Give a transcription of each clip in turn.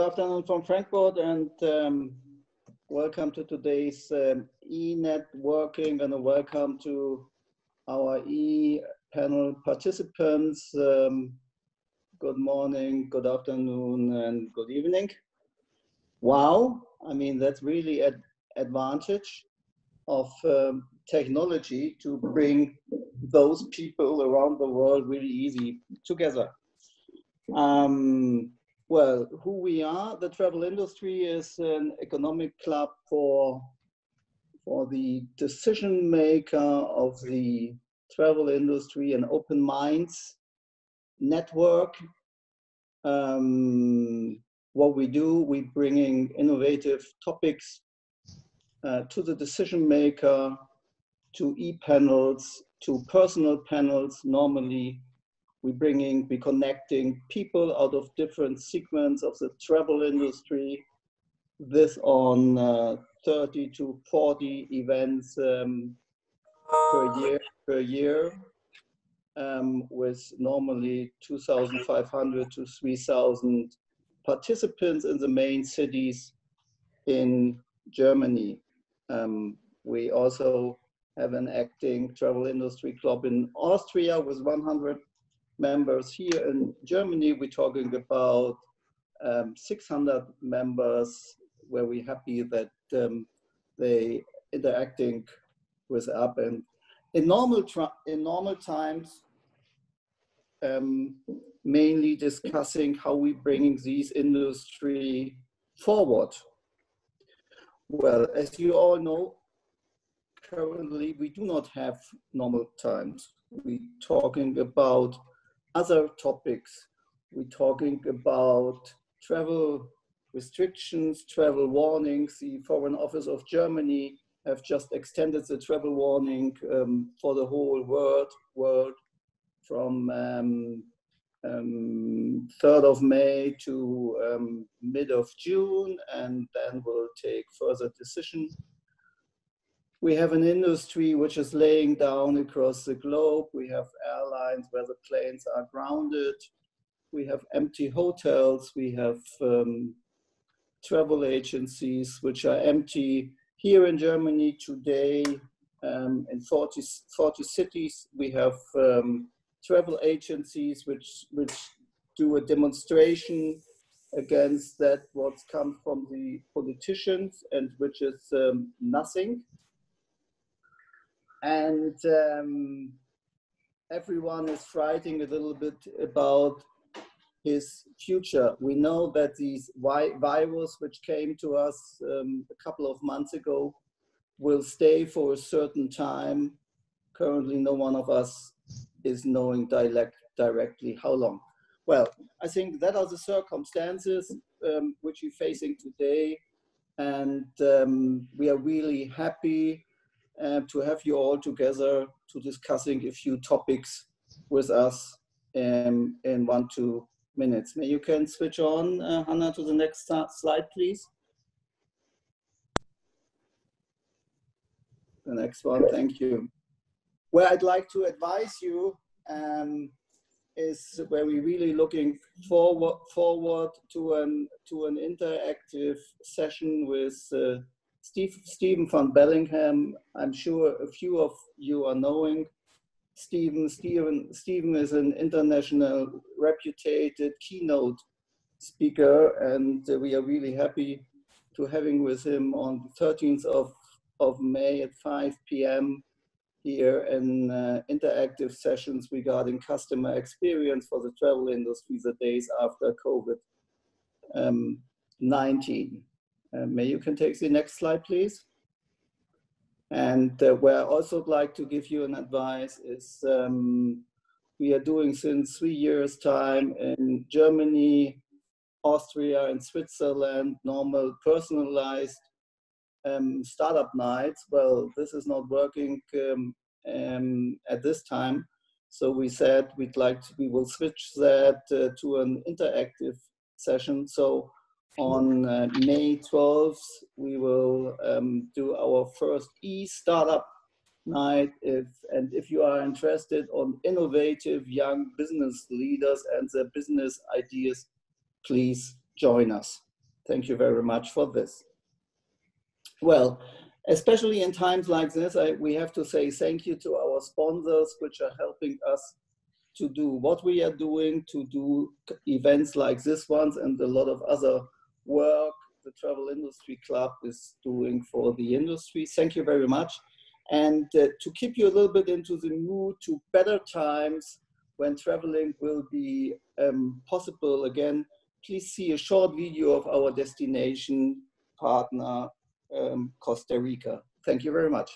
afternoon from Frankfurt, and welcome to today's e-networking, and a welcome to our e-panel participants. Good morning, good afternoon, and good evening. Wow, I mean, that's really an advantage of technology to bring those people around the world really easy together. Well, who we are, the travel industry is an economic club for the decision maker of the travel industry, an open minds network. What we do, we bringing innovative topics to the decision maker, to e-panels, to personal panels. Normally, we connecting people out of different segments of the travel industry. This on 30 to 40 events per year, with normally 2,500 to 3,000 participants in the main cities in Germany. We also have an acting travel industry club in Austria with 100 members. Here in Germany, we're talking about 600 members, where we're happy that they interacting with us. And in normal times, mainly discussing how we bring these industry forward. Well, as you all know, currently we do not have normal times. We're talking about other topics. We're talking about travel restrictions, travel warnings. The Foreign Office of Germany have just extended the travel warning for the whole world from 3rd of May to mid of June, and then we'll take further decisions. We have an industry which is laying down across the globe. We have airlines where the planes are grounded. We have empty hotels. We have travel agencies which are empty. Here in Germany today, in 40 cities, we have travel agencies which do a demonstration against that what's come from the politicians, and which is nothing. And everyone is fighting a little bit about his future. We know that these virus, which came to us a couple of months ago, will stay for a certain time. Currently, no one of us is knowing directly how long. Well, I think that are the circumstances which we're facing today. And we are really happy to have you all together to discussing a few topics with us in 1-2 minutes. May you can switch on, Hannah, to the next slide, please. The next one, thank you. Where I'd like to advise you is where we're really looking forward to an interactive session with Stephen van Bellingham. I'm sure a few of you are knowing Stephen. Stephen is an international reputed keynote speaker, and we are really happy to having with him on the 13th of May at 5 p.m. here in interactive sessions regarding customer experience for the travel industry the days after COVID-19. May you can take the next slide, please. And where I also would like to give you an advice is we are doing since 3 years' time in Germany, Austria, and Switzerland, normal personalized startup nights. Well, this is not working at this time. So we said we will switch that to an interactive session. So on May 12th, we will do our first e-startup night. If you are interested on innovative young business leaders and their business ideas, please join us. Thank you very much for this. Well, especially in times like this, we have to say thank you to our sponsors, which are helping us to do what we are doing, to do events like this ones and a lot of other work the Travel Industry Club is doing for the industry. Thank you very much. And to keep you a little bit into the mood to better times when traveling will be possible again, please see a short video of our destination partner, Costa Rica. Thank you very much.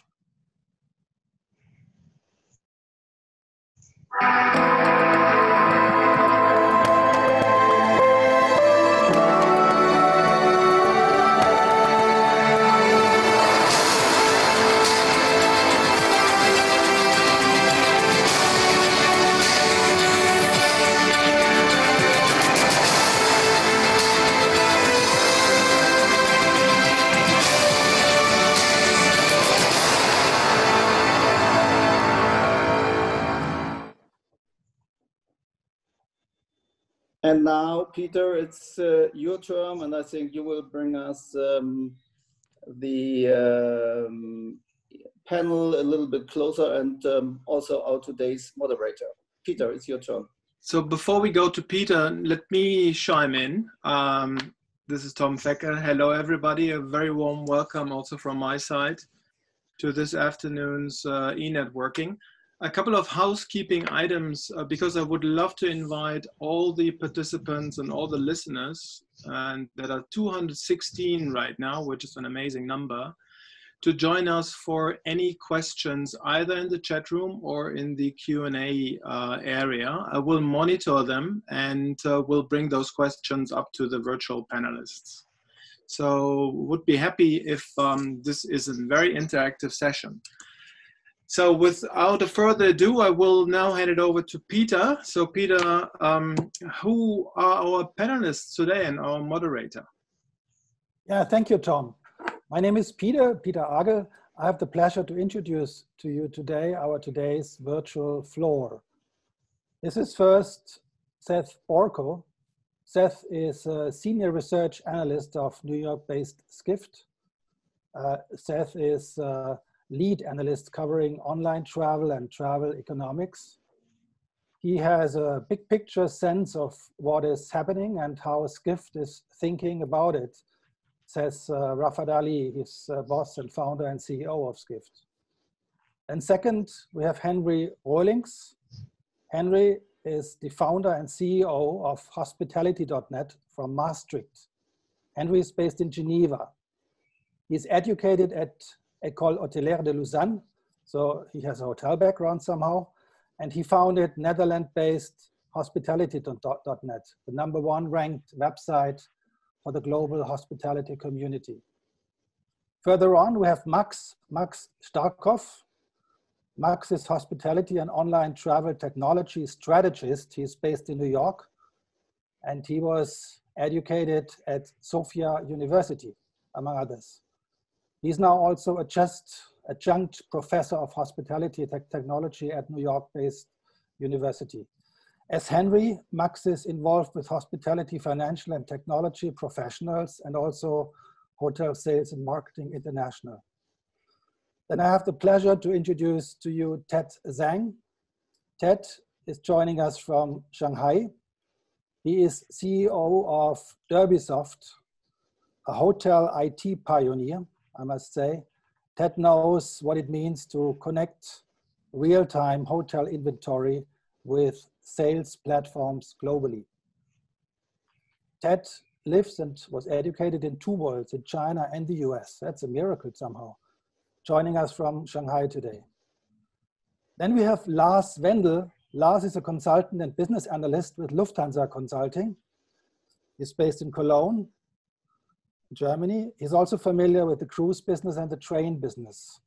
And now, Peter, it's your turn, and I think you will bring us the panel a little bit closer and also our today's moderator. Peter, it's your turn. So before we go to Peter, let me chime in. This is Tom Fecker. Hello, everybody. A very warm welcome also from my side to this afternoon's e-networking. A couple of housekeeping items, because I would love to invite all the participants and all the listeners, and there are 216 right now, which is an amazing number, to join us for any questions either in the chat room or in the Q&A area. I will monitor them and will bring those questions up to the virtual panelists. So would be happy if this is a very interactive session. So without further ado, I will now hand it over to Peter. So Peter, who are our panelists today and our moderator? Yeah, thank you, Tom. My name is Peter Agel. I have the pleasure to introduce to you today our today's virtual floor. This is first Seth Borko. Seth is a senior research analyst of New York-based Skift. Seth is lead analyst covering online travel and travel economics. He has a big picture sense of what is happening and how Skift is thinking about it, says Rafat Ali, his boss and founder and CEO of Skift. And second, we have Henry Roelings. Henry is the founder and CEO of hospitality.net from Maastricht. Henry is based in Geneva. He's educated at École Hôtelière de Lausanne, so he has a hotel background somehow, and he founded Netherlands-based hospitality.net, the #1 ranked website for the global hospitality community. Further on, we have Max Starkov. Max is hospitality and online travel technology strategist. He's based in New York, and he was educated at Sophia University, among others. He's now also adjunct professor of hospitality technology at New York-based university. As Henry, Max is involved with hospitality, financial and technology professionals, and also hotel sales and marketing international. Then I have the pleasure to introduce to you Ted Zhang. Ted is joining us from Shanghai. He is CEO of Derbysoft, a hotel IT pioneer, I must say. Ted knows what it means to connect real-time hotel inventory with sales platforms globally. Ted lives and was educated in 2 worlds, in China and the US. That's a miracle somehow. Joining us from Shanghai today. Then we have Lars Wendel. Lars is a consultant and business analyst with Lufthansa Consulting. He's based in Cologne, Germany. He's also familiar with the cruise business and the train business.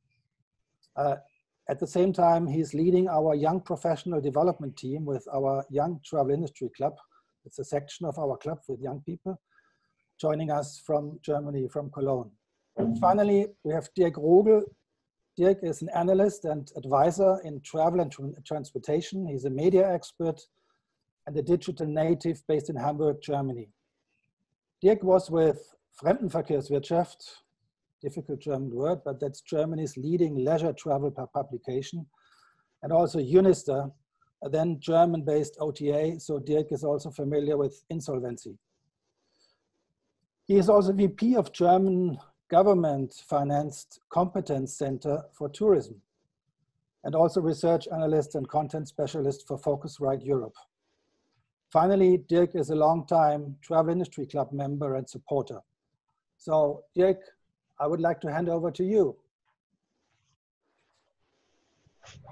At the same time, he's leading our young professional development team with our Young Travel Industry Club. It's a section of our club with young people, joining us from Germany, from Cologne. And finally, we have Dirk Rogel. Dirk is an analyst and advisor in travel and transportation. He's a media expert and a digital native based in Hamburg, Germany. Dirk was with Fremdenverkehrswirtschaft, difficult German word, but that's Germany's leading leisure travel publication, and also Unister, a then German-based OTA, so Dirk is also familiar with insolvency. He is also VP of German government-financed Competence Center for Tourism, and also research analyst and content specialist for Focusrite Europe. Finally, Dirk is a long-time Travel Industry Club member and supporter. So Dirk, I would like to hand over to you.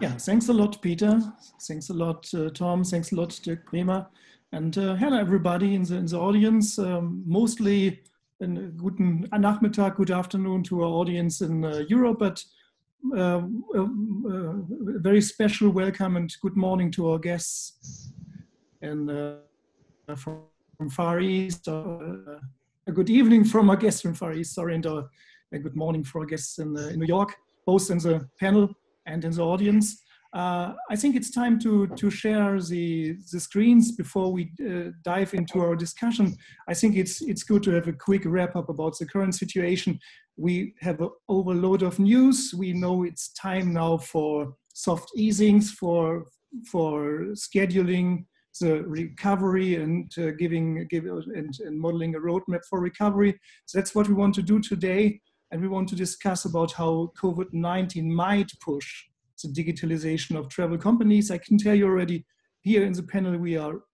Yeah, thanks a lot, Peter. Thanks a lot, Tom. Thanks a lot, Dirk Bremer. And hello, everybody in the audience. Mostly guten Nachmittag, good afternoon to our audience in Europe, but a very special welcome and good morning to our guests and from Far East. A good evening from our guests from Far East, sorry, and a good morning for our guests in New York, both in the panel and in the audience. I think it's time to share the screens before we dive into our discussion. I think it's good to have a quick wrap up about the current situation. We have an overload of news. We know it's time now for soft easings, for scheduling the recovery and and modeling a roadmap for recovery. So that's what we want to do today. And we want to discuss about how COVID-19 might push the digitalization of travel companies. I can tell you already here in the panel, we are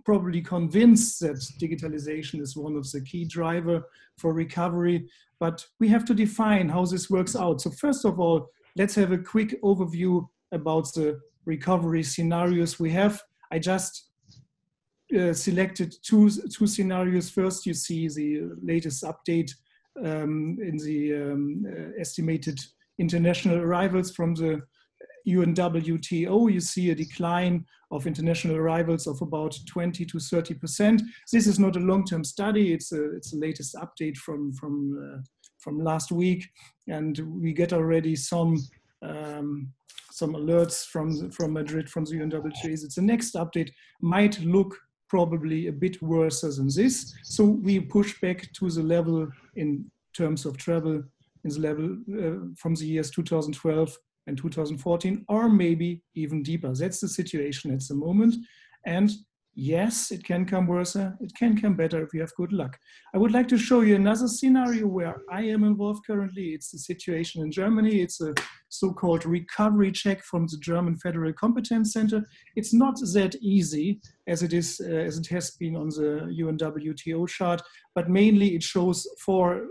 probably convinced that digitalization is one of the key drivers for recovery, but we have to define how this works out. So first of all, let's have a quick overview about the recovery scenarios we have. I just selected two scenarios. First, you see the latest update in the estimated international arrivals from the UNWTO. You see a decline of international arrivals of about 20 to 30%. This is not a long-term study. It's the latest update from last week, and we get already some alerts from Madrid, from the UNWTO. It's the next update might look probably a bit worse than this. So we push back to the level in terms of travel, in the level from the years 2012 and 2014, or maybe even deeper. That's the situation at the moment. And yes, it can come worse. It can come better if you have good luck. I would like to show you another scenario where I am involved currently. It's the situation in Germany. It's a so-called recovery check from the German Federal Competence Center. It's not that easy as it has been on the UNWTO chart, but mainly it shows four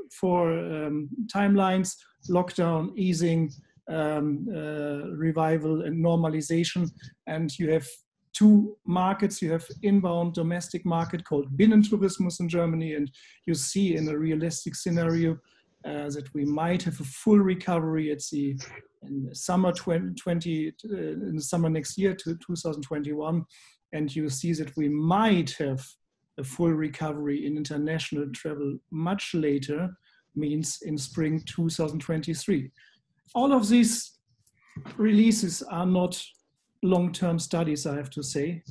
timelines: lockdown, easing, revival, and normalization. And you have two markets. You have inbound domestic market called Binnentourismus in Germany, and you see in a realistic scenario that we might have a full recovery in the summer in the summer next year to 2021, and you see that we might have a full recovery in international travel much later, means in spring 2023. All of these releases are not long-term studies, I have to say,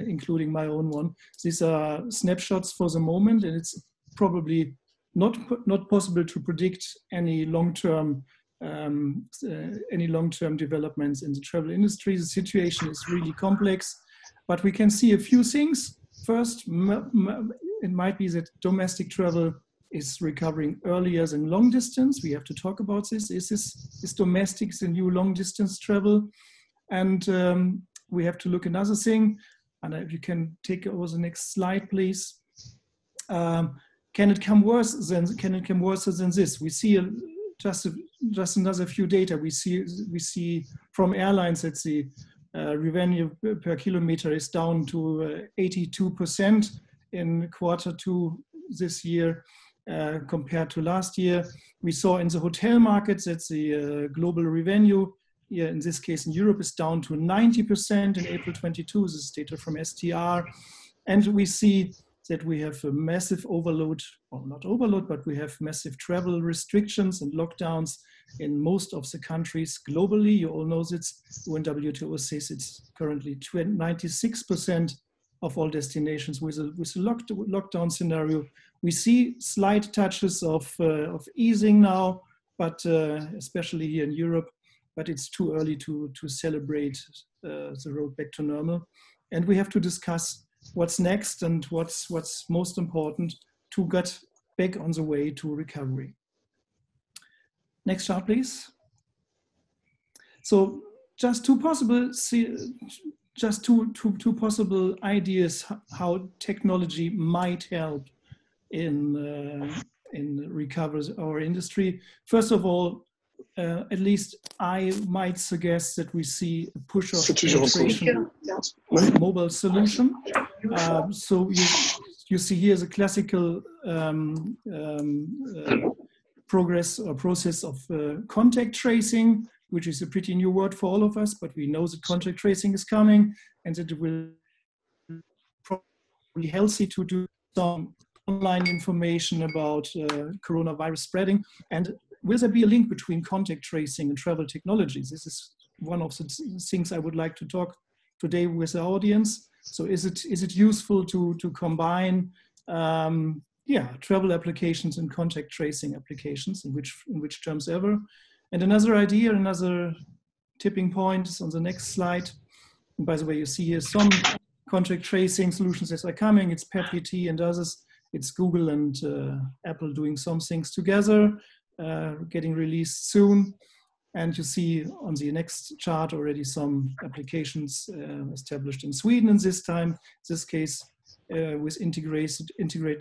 including my own one. These are snapshots for the moment, and it's probably not possible to predict any long-term developments in the travel industry. The situation is really complex, but we can see a few things. First, it might be that domestic travel is recovering earlier than long distance. We have to talk about this. Is domestic the new long distance travel? And we have to look another thing. And if you can take over the next slide, please. Can it come worse than this? We see just another few data. We see from airlines that the revenue per kilometer is down to 82% in Q2 this year compared to last year. We saw in the hotel markets that the global revenue, in this case in Europe, is down to 90% in April 22. This is data from STR. And we see that we have a massive overload, or not overload, but we have massive travel restrictions and lockdowns in most of the countries globally. You all know this. UNWTO says it's currently 96% of all destinations with a lockdown scenario. We see slight touches of easing now, but especially here in Europe, but it's too early to celebrate the road back to normal. And we have to discuss what's next and what's most important to get back on the way to recovery. Next chart, please. So just two possible ideas how technology might help in recover our industry. First of all, at least I might suggest that we see a push of penetration of mobile solution. So you see here the classical progress or process of contact tracing, which is a pretty new word for all of us, but we know that contact tracing is coming and that it will probably healthy to do some online information about coronavirus spreading. And will there be a link between contact tracing and travel technologies? This is one of the things I would like to talk today with the audience. So is it useful to combine travel applications and contact tracing applications, in which terms ever? And another idea, another tipping point is on the next slide. And by the way, you see here some contact tracing solutions that are coming. It's PET-CT and others. It's Google and Apple doing some things together, getting released soon. And you see on the next chart already some applications established in Sweden in this case, with integrated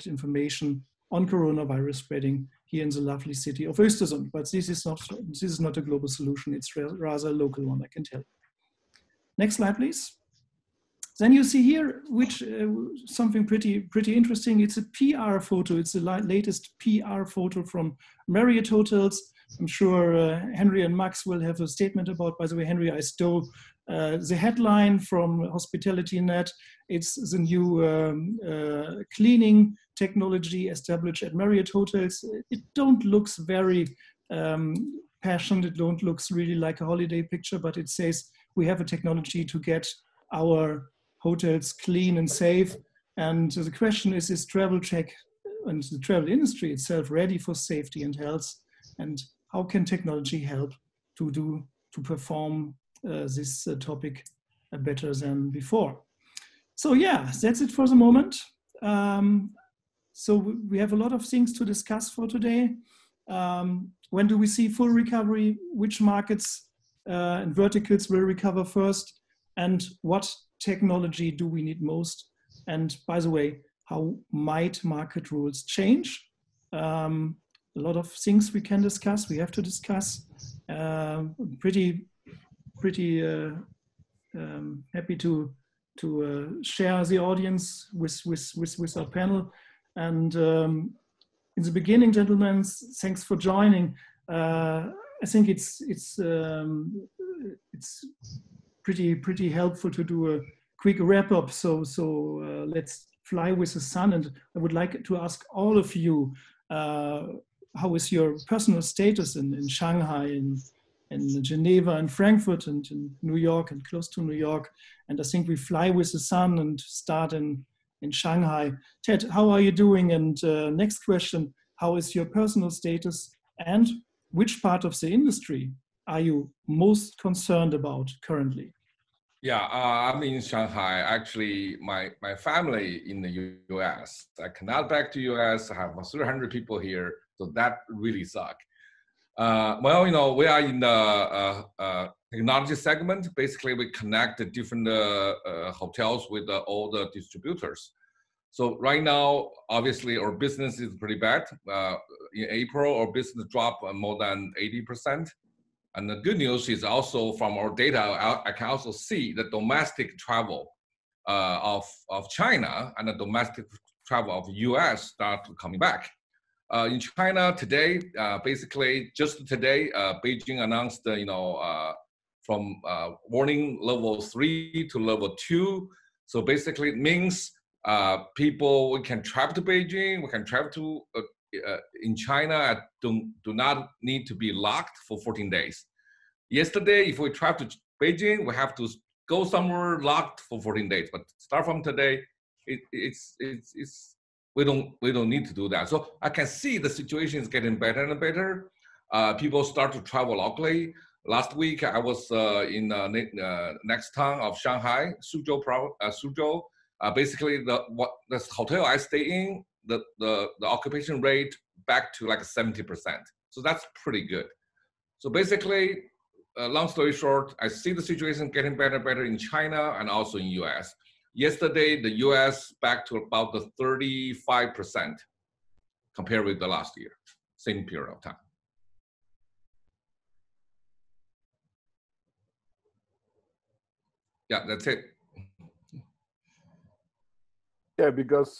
information on coronavirus spreading here in the lovely city of Östersund. But this is not a global solution. It's rather a local one, I can tell. Next slide, please. Then you see here, which something pretty interesting. It's a PR photo. It's the latest PR photo from Marriott hotels. I'm sure Henry and Max will have a statement about. By the way, Henry, I stole the headline from Hospitality.net. It's the new cleaning technology established at Marriott hotels. It don't looks very passionate. It don't looks really like a holiday picture, but it says we have a technology to get our hotels clean and safe. And the question is traveltech and the travel industry itself ready for safety and health? And how can technology help to perform this topic better than before? So yeah, that's it for the moment. So we have a lot of things to discuss for today. When do we see full recovery? Which markets and verticals will recover first? And what technology do we need most? And by the way, how might market rules change? A lot of things we can discuss, we have to discuss. Pretty happy to share the audience with our panel. And in the beginning, gentlemen, thanks for joining. I think it's pretty helpful to do a quick wrap up. So let's fly with the sun. And I would like to ask all of you, how is your personal status in Shanghai, in Geneva and Frankfurt and in New York and close to New York? And I think we fly with the sun and start in Shanghai. Ted, how are you doing? And next question, how is your personal status and which part of the industry are you most concerned about currently? Yeah, I'm in Shanghai. Actually, my family in the US. I cannot back to US. I have 300 people here, so that really sucks. Well, we are in the technology segment. Basically, we connect the different hotels with all the distributors. So right now, obviously, our business is pretty bad. In April, our business dropped more than 80%. And the good news is also from our data, I can also see the domestic travel of China and the domestic travel of US start coming back. In China today, basically just today, Beijing announced, from warning level 3 to level 2. So basically it means we can travel to Beijing, we can travel to in China, do not need to be locked for 14 days. Yesterday, if we travel to Beijing, we have to go somewhere locked for 14 days. But start from today, it's we don't need to do that. So I can see the situation is getting better and better. People start to travel locally. Last week I was in next town of Shanghai, Suzhou. Basically, the hotel I stay in, the occupation rate back to like 70%. So that's pretty good. So basically, long story short, I see the situation getting better in China and also in US. Yesterday, the US back to about the 35% compared with the last year, same period of time. Yeah, that's it. Yeah, because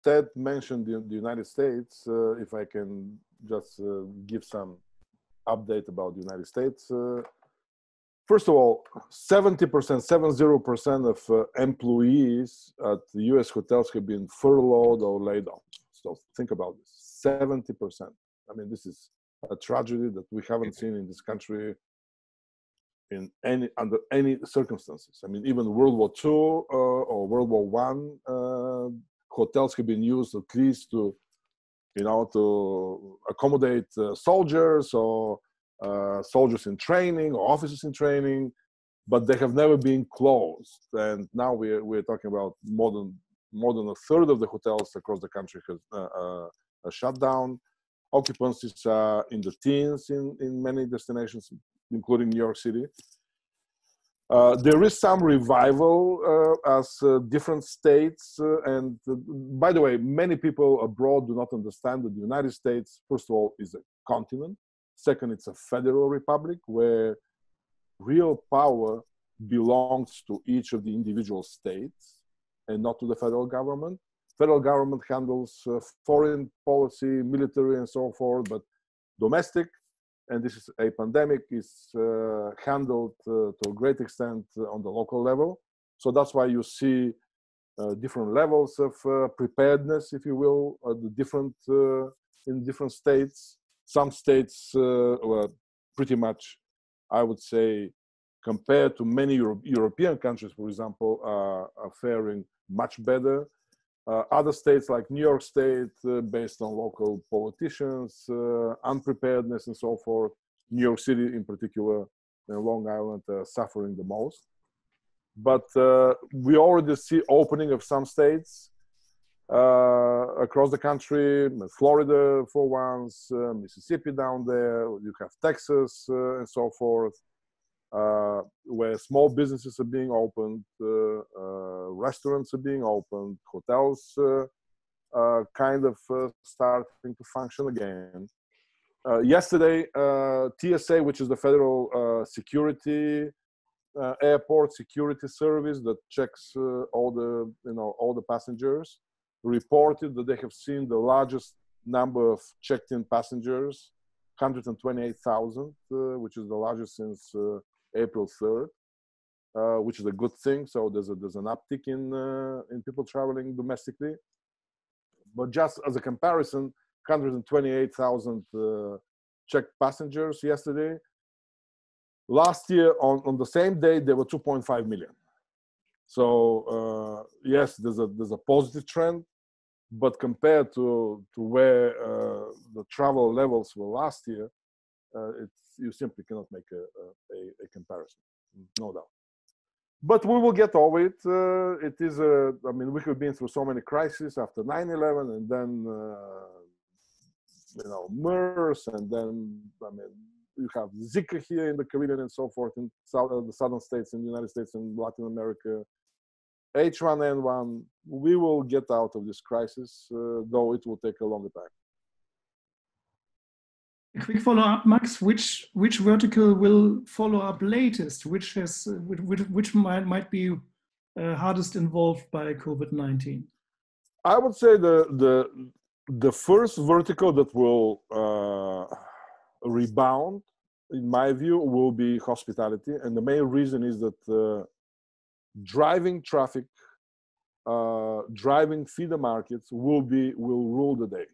Ted mentioned the United States. If I can just give some update about the United States. First of all, 70% of employees at the US hotels have been furloughed or laid off. So think about this, 70%. I mean, this is a tragedy that we haven't seen in this country in under any circumstances. I mean, even World War II or World War I, hotels have been used at least to, to accommodate soldiers or soldiers in training or officers in training, but they have never been closed. And now we're talking about more than a third of the hotels across the country have shut down. Occupancies are in the teens in many destinations, including New York City. There is some revival as different states, and by the way, many people abroad do not understand that the United States, first of all, is a continent. Second, it's a federal republic where real power belongs to each of the individual states and not to the federal government. Federal government handles foreign policy, military, and so forth, but domestic, and this is a pandemic, is handled to a great extent on the local level. So that's why you see different levels of preparedness, if you will, in different states. Some states were pretty much, I would say, compared to many European countries, for example, are faring much better. Other states like New York State, based on local politicians, unpreparedness and so forth, New York City in particular, and Long Island suffering the most. But we already see opening of some states across the country, Florida for once, Mississippi down there, you have Texas and so forth, where small businesses are being opened, restaurants are being opened, hotels are kind of starting to function again. Yesterday, TSA, which is the federal airport security service that checks all the passengers, reported that they have seen the largest number of checked-in passengers, 128,000, which is the largest since April 3rd, which is a good thing. So there's an uptick in people traveling domestically. But just as a comparison, 128,000 checked passengers yesterday. Last year on the same day there were 2.5 million. So yes, there's a positive trend, but compared to where the travel levels were last year, you simply cannot make a comparison, no doubt. But we will get over it. It is I mean, we have been through so many crises after 9/11, and then MERS, and then you have Zika here in the Caribbean and so forth in the southern states in the United States and Latin America. H1N1. We will get out of this crisis, though it will take a longer time. A quick follow-up, Max. Which vertical will follow up latest? Which might be hardest involved by COVID-19? I would say the first vertical that will rebound, in my view, will be hospitality, and the main reason is that driving traffic, driving feeder markets will rule the day.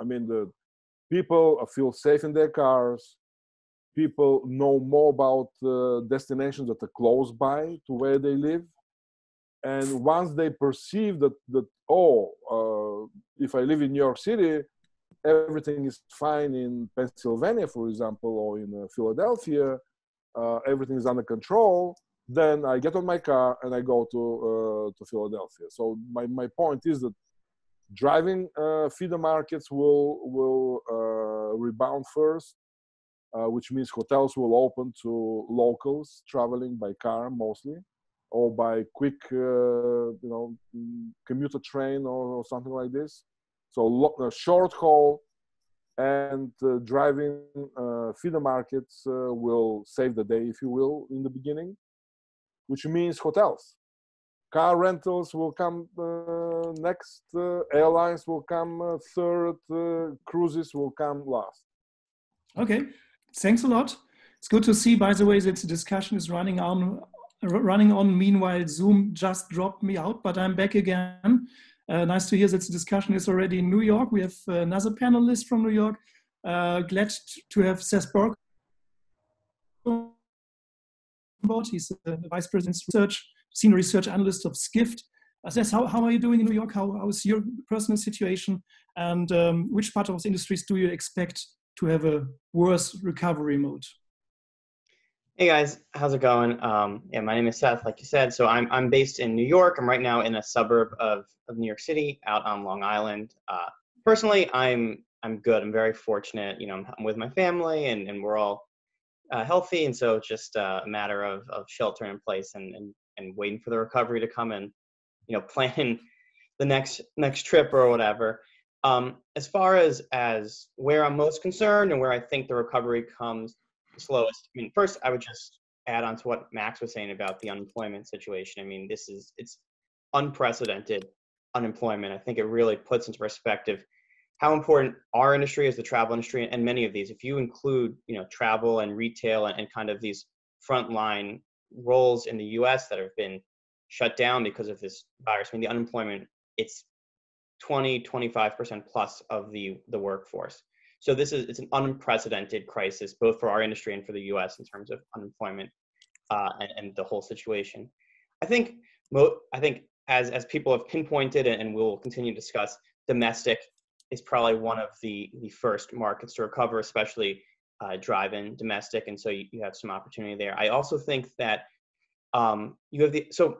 I mean, the people feel safe in their cars. people know more about destinations that are close by to where they live. And once they perceive that if I live in New York City, everything is fine in Pennsylvania, for example, or in Philadelphia, everything is under control, then I get on my car and I go to Philadelphia. So my point is that driving feeder markets will rebound first, which means hotels will open to locals traveling by car mostly, or by quick, commuter train or something like this. So short haul and driving feeder markets will save the day, if you will, in the beginning, which means hotels. Car rentals will come next, airlines will come third, cruises will come last. Okay, thanks a lot. It's good to see, by the way, that the discussion is running on. Meanwhile, Zoom just dropped me out, but I'm back again. Nice to hear that the discussion is already in New York. We have another panelist from New York. Glad to have Seth Burke on board. He's the Vice President Senior Research Analyst of Skift. Seth, how are you doing in New York? How is your personal situation? And which part of the industries do you expect to have a worse recovery mode? Hey guys, how's it going? Yeah, my name is Seth, like you said. So I'm based in New York. I'm right now in a suburb of New York City, out on Long Island. Personally, I'm good. I'm very fortunate. I'm with my family, and we're all healthy, and so it's just a matter of sheltering in place and waiting for the recovery to come and planning the next trip or whatever. As far as where I'm most concerned and where I think the recovery comes slowest. I mean, first, I would just add on to what Max was saying about the unemployment situation. I mean, it's unprecedented unemployment. I think it really puts into perspective how important our industry is, the travel industry, and many of these. If you include, travel and retail and kind of these frontline roles in the U.S. that have been shut down because of this virus, I mean, the unemployment, it's 20-25% plus of the workforce. So it's an unprecedented crisis, both for our industry and for the U.S. in terms of unemployment and the whole situation. I think as people have pinpointed and we'll continue to discuss, domestic is probably one of the first markets to recover, especially drive-in domestic, and so you have some opportunity there. I also think that so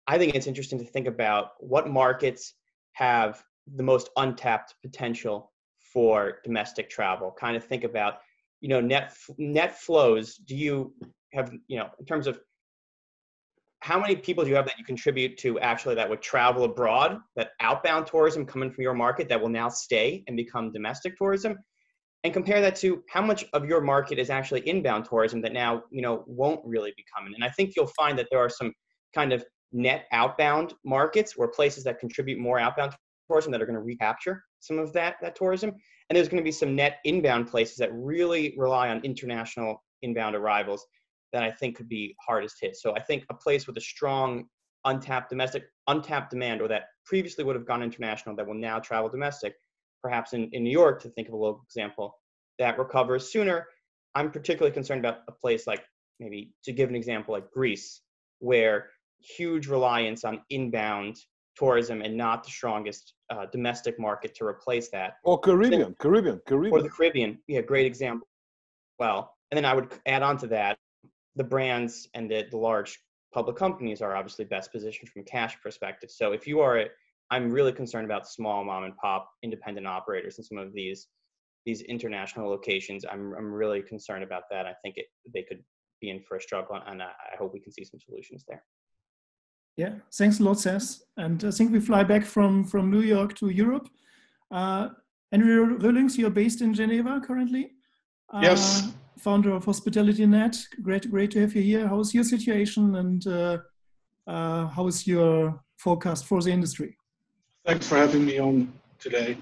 I think it's interesting to think about what markets have the most untapped potential for domestic travel. Kind of think about, net flows. Do you have, in terms of how many people do you have that you contribute to actually that would travel abroad, that outbound tourism coming from your market that will now stay and become domestic tourism? And compare that to how much of your market is actually inbound tourism that now, won't really be coming. And I think you'll find that there are some kind of net outbound markets or places that contribute more outbound tourism that are going to recapture some of that tourism. And there's going to be some net inbound places that really rely on international inbound arrivals that I think could be hardest hit. So I think a place with a strong untapped demand, or that previously would have gone international that will now travel domestic, perhaps in New York, to think of a local example, that recovers sooner. I'm particularly concerned about a place like, maybe to give an example, like Greece, where huge reliance on inbound tourism and not the strongest domestic market to replace that. Or Caribbean. Or the Caribbean, yeah, great example. Well, and then I would add on to that, the brands and the large public companies are obviously best positioned from a cash perspective. So if you are, I'm really concerned about small mom and pop independent operators in some of these international locations. I'm really concerned about that. I think they could be in for a struggle, and I hope we can see some solutions there. Yeah, thanks a lot, Seth. And I think we fly back from New York to Europe. Andrew Röllings, you're based in Geneva currently. Yes. Founder of Hospitality Net. Great to have you here. How is your situation, and how is your forecast for the industry? Thanks for having me on today.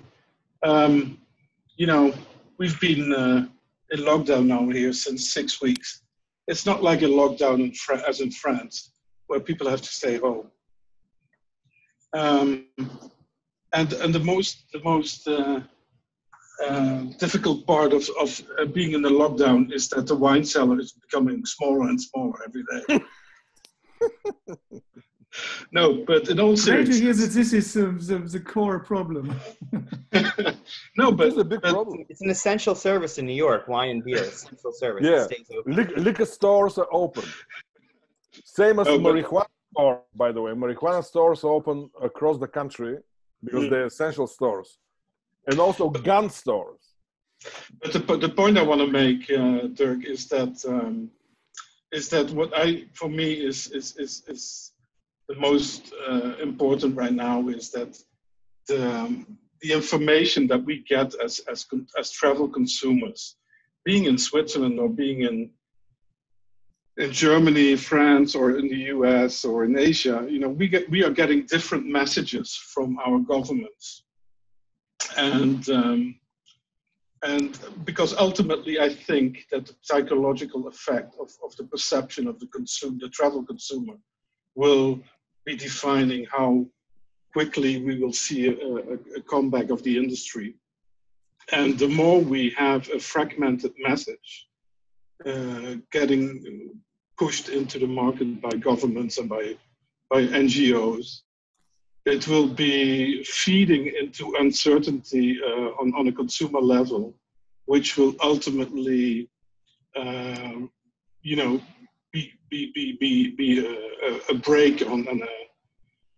We've been in lockdown now here since 6 weeks. It's not like a lockdown as in France, where people have to stay home. And the most difficult part of being in the lockdown is that the wine cellar is becoming smaller and smaller every day. No, but in all Great to hear seriousness, that this is the core problem. no, but It's a big problem. It's an essential service in New York. Wine and beer, essential service. Yeah, It stays open. liquor stores are open. Same as No, but- marijuana store, by the way. Marijuana stores open across the country because they're essential stores, and also gun stores. But the point I want to make, Dirk, is that what for me is the most important right now is that the information that we get as travel consumers, being in Switzerland or being in Germany, France, or in the US or in Asia, you know, we are getting different messages from our governments, and because ultimately I think that the psychological effect of the perception of the travel consumer, will be defining how quickly we will see a comeback of the industry. And the more we have a fragmented message getting pushed into the market by governments and by NGOs, it will be feeding into uncertainty on a consumer level, which will ultimately, you know, be a break on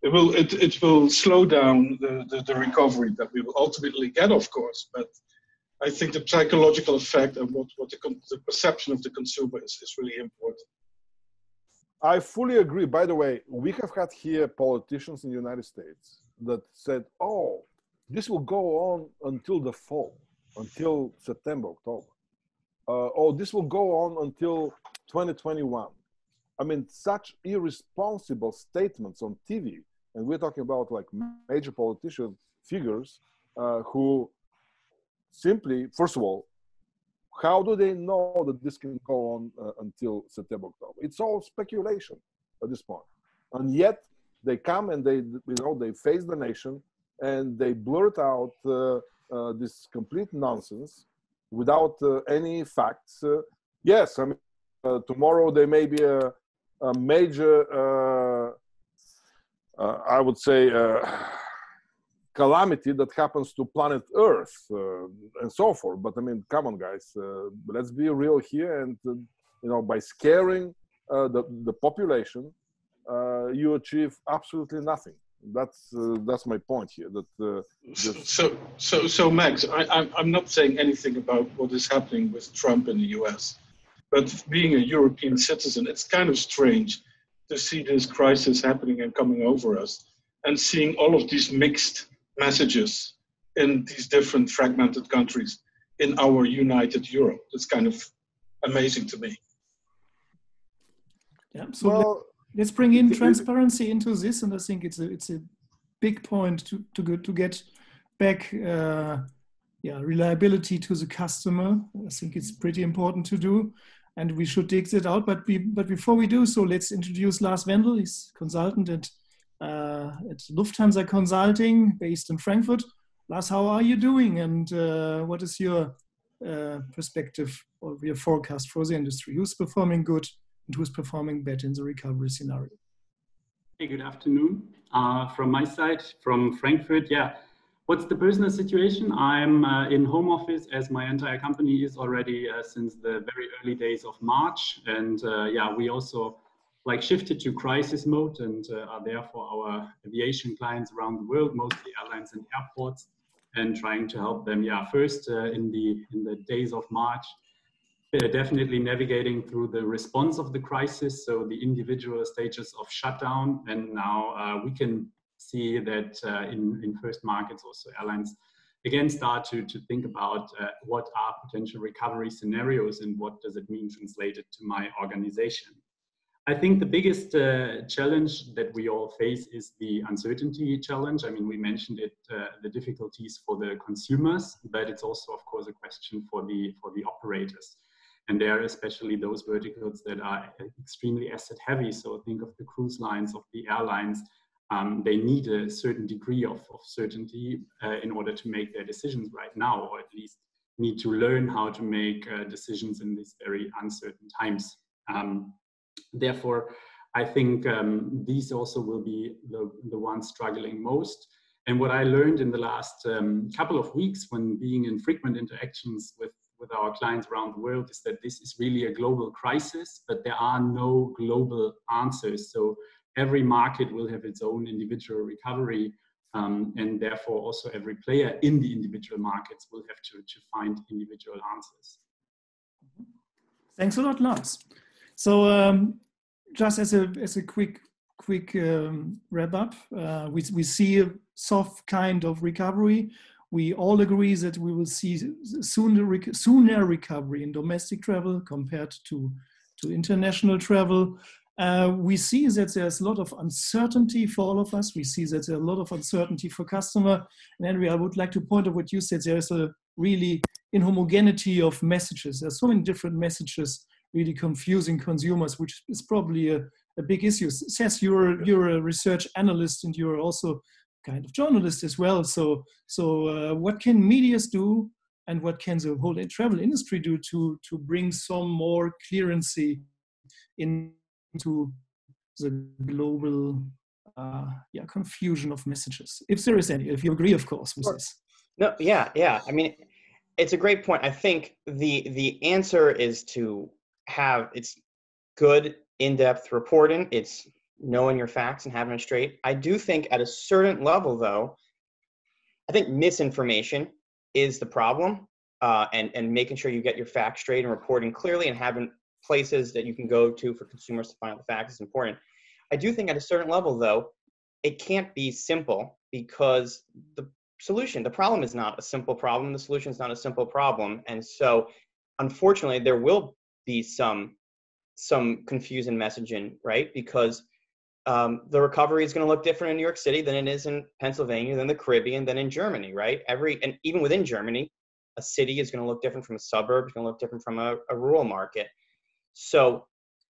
it will slow down the recovery that we will ultimately get, of course. But I think the psychological effect and what the perception of the consumer is really important. I fully agree. By the way, we have had here politicians in the United States that said, oh, this will go on until the fall, until September, October. Oh, this will go on until 2021. I mean, such irresponsible statements on TV. And we're talking about like major politician figures who simply, first of all, how do they know that this can go on until September, October? It's all speculation at this point. And yet they come and they face the nation and they blurt out this complete nonsense without any facts. Yes, I mean, tomorrow there may be a major, I would say, calamity that happens to planet Earth and so forth. But I mean, come on, guys, let's be real here. And you know, by scaring the population, you achieve absolutely nothing. That's my point here. That So Max, I'm not saying anything about what is happening with Trump in the U.S., but being a European citizen, it's kind of strange to see this crisis happening and coming over us, and seeing all of these mixed messages in these different fragmented countries in our united Europe. It's kind of amazing to me. Yeah, so let's bring in transparency into this, and I think it's a big point to get back reliability to the customer. I think it's pretty important to do, and we should dig that out. But before we do so, let's introduce Lars Wendel. He's consultant at Lufthansa Consulting, based in Frankfurt. Lars, how are you doing, and what is your perspective or your forecast for the industry? Who's performing good and who's performing bad in the recovery scenario? Hey, good afternoon. From my side, from Frankfurt, what's the business situation? I'm in home office, as my entire company is already since the very early days of March. And we also shifted to crisis mode and are there for our aviation clients around the world, mostly airlines and airports, and trying to help them. First in the days of March, definitely navigating through the response of the crisis, so the individual stages of shutdown, and now we can see that in first markets, also airlines again start to think about what are potential recovery scenarios and what does it mean translated to my organization. I think the biggest challenge that we all face is the uncertainty challenge. I mean, we mentioned it, the difficulties for the consumers, but it's also, of course, a question for the operators. And there are especially those verticals that are extremely asset heavy. So think of the cruise lines, of the airlines. they need a certain degree of certainty in order to make their decisions right now, or at least need to learn how to make decisions in these very uncertain times. Therefore, I think these also will be the ones struggling most. And what I learned in the last couple of weeks when being in frequent interactions with our clients around the world is that this is really a global crisis, but there are no global answers. So every market will have its own individual recovery, and therefore also every player in the individual markets will have to find individual answers. Thanks a lot, Lars. So just as a quick wrap up, we see a soft kind of recovery. We all agree that we will see sooner recovery in domestic travel compared to international travel. We see that there's a lot of uncertainty for all of us. We see that there's a lot of uncertainty for customer. And Henry, I would like to point out what you said. There's a really inhomogeneity of messages. There's so many different messages, really confusing consumers, which is probably a big issue. Seth, you're a research analyst and you're also kind of journalist as well. So what can medias do, and what can the whole travel industry do to bring some more clearancy into the global confusion of messages, if there is any, if you agree, of course, with this? No, yeah. I mean, it's a great point. I think the answer is to have it's good in-depth reporting. It's knowing your facts and having it straight. I do think at a certain level, though, I think misinformation is the problem, and making sure you get your facts straight and reporting clearly and having places that you can go to for consumers to find out the facts is important. I do think at a certain level, though, it can't be simple, because the problem is not a simple problem. The solution is not a simple problem. And so, unfortunately, there will be some confusing messaging, right? Because the recovery is going to look different in New York City than it is in Pennsylvania, than the Caribbean, than in Germany, right? And even within Germany, a city is going to look different from a suburb, it's going to look different from a rural market. So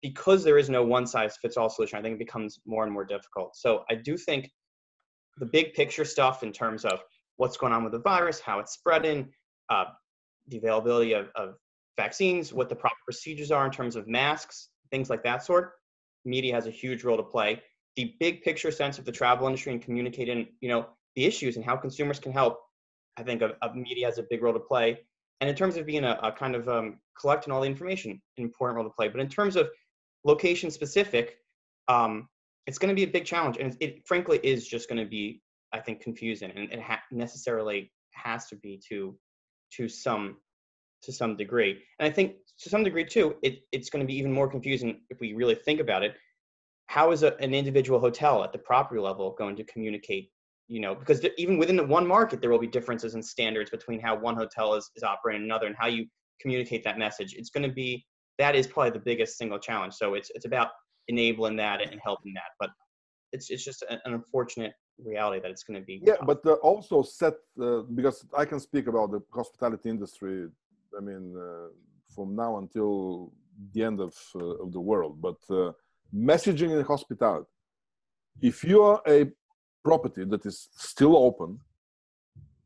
because there is no one-size-fits-all solution, I think it becomes more and more difficult. So I do think the big picture stuff in terms of what's going on with the virus, how it's spreading, the availability of vaccines, what the proper procedures are in terms of masks, things like that sort, media has a huge role to play. The big picture sense of the travel industry and communicating, the issues and how consumers can help, I think media has a big role to play. And in terms of being a kind of collecting all the information, an important role to play. But in terms of location specific, it's going to be a big challenge. And it frankly is just going to be, I think, confusing. And it necessarily has to be to some degree. And I think to some degree too, it's going to be even more confusing if we really think about it. How is an individual hotel at the property level going to communicate? Because even within the one market, there will be differences in standards between how one hotel is operating another and how you communicate that message. That is probably the biggest single challenge. So it's about enabling that and helping that. But it's just an unfortunate reality that it's going to be. Yeah, but also because I can speak about the hospitality industry, I mean, from now until the end of the world. But messaging in hospitality, if you are a property that is still open,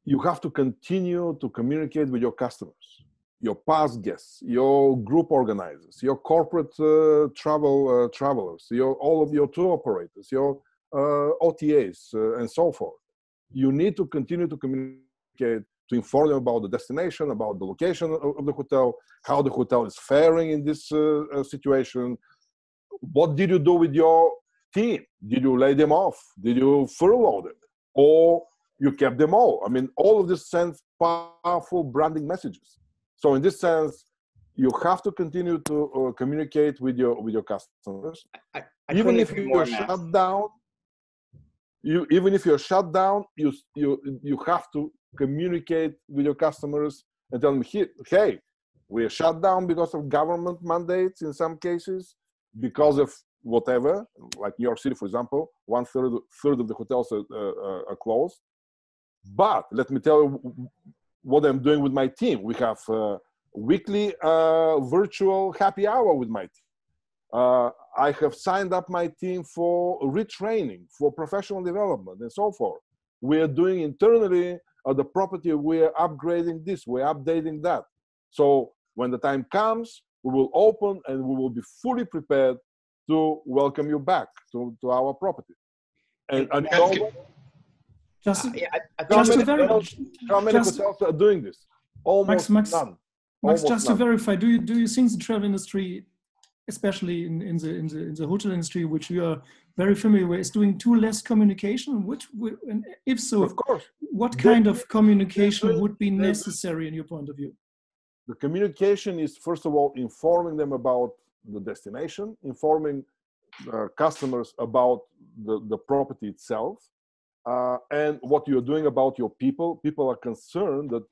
you have to continue to communicate with your customers, your past guests, your group organizers, your corporate travelers, all of your tour operators, your OTAs, and so forth. You need to continue to communicate, to inform them about the destination, about the location of the hotel, how the hotel is faring in this situation. What did you do with your team? Did you lay them off? Did you furlough them? Or you kept them all? I mean, all of this sends powerful branding messages. So in this sense, you have to continue to communicate with your customers. Even if you're shut down, you have to communicate with your customers and tell them, hey, we're shut down because of government mandates in some cases, because of whatever, like New York City, for example, third of the hotels are closed. But let me tell you what I'm doing with my team. We have weekly virtual happy hour with my team. I have signed up my team for retraining, for professional development, and so forth. We are doing internally at the property, we are upgrading this, we're updating that. So when the time comes, we will open and we will be fully prepared to welcome you back to our property. And Just, how many hotels are doing this? Almost none. Max, just to verify, do you think the travel industry, especially in the hotel industry, which you are very familiar with, is doing too less communication? And if so, of course, what kind of communication would be necessary in your point of view? The communication is, first of all, informing them about the destination, informing customers about the property itself, and what you're doing about your people. People are concerned that,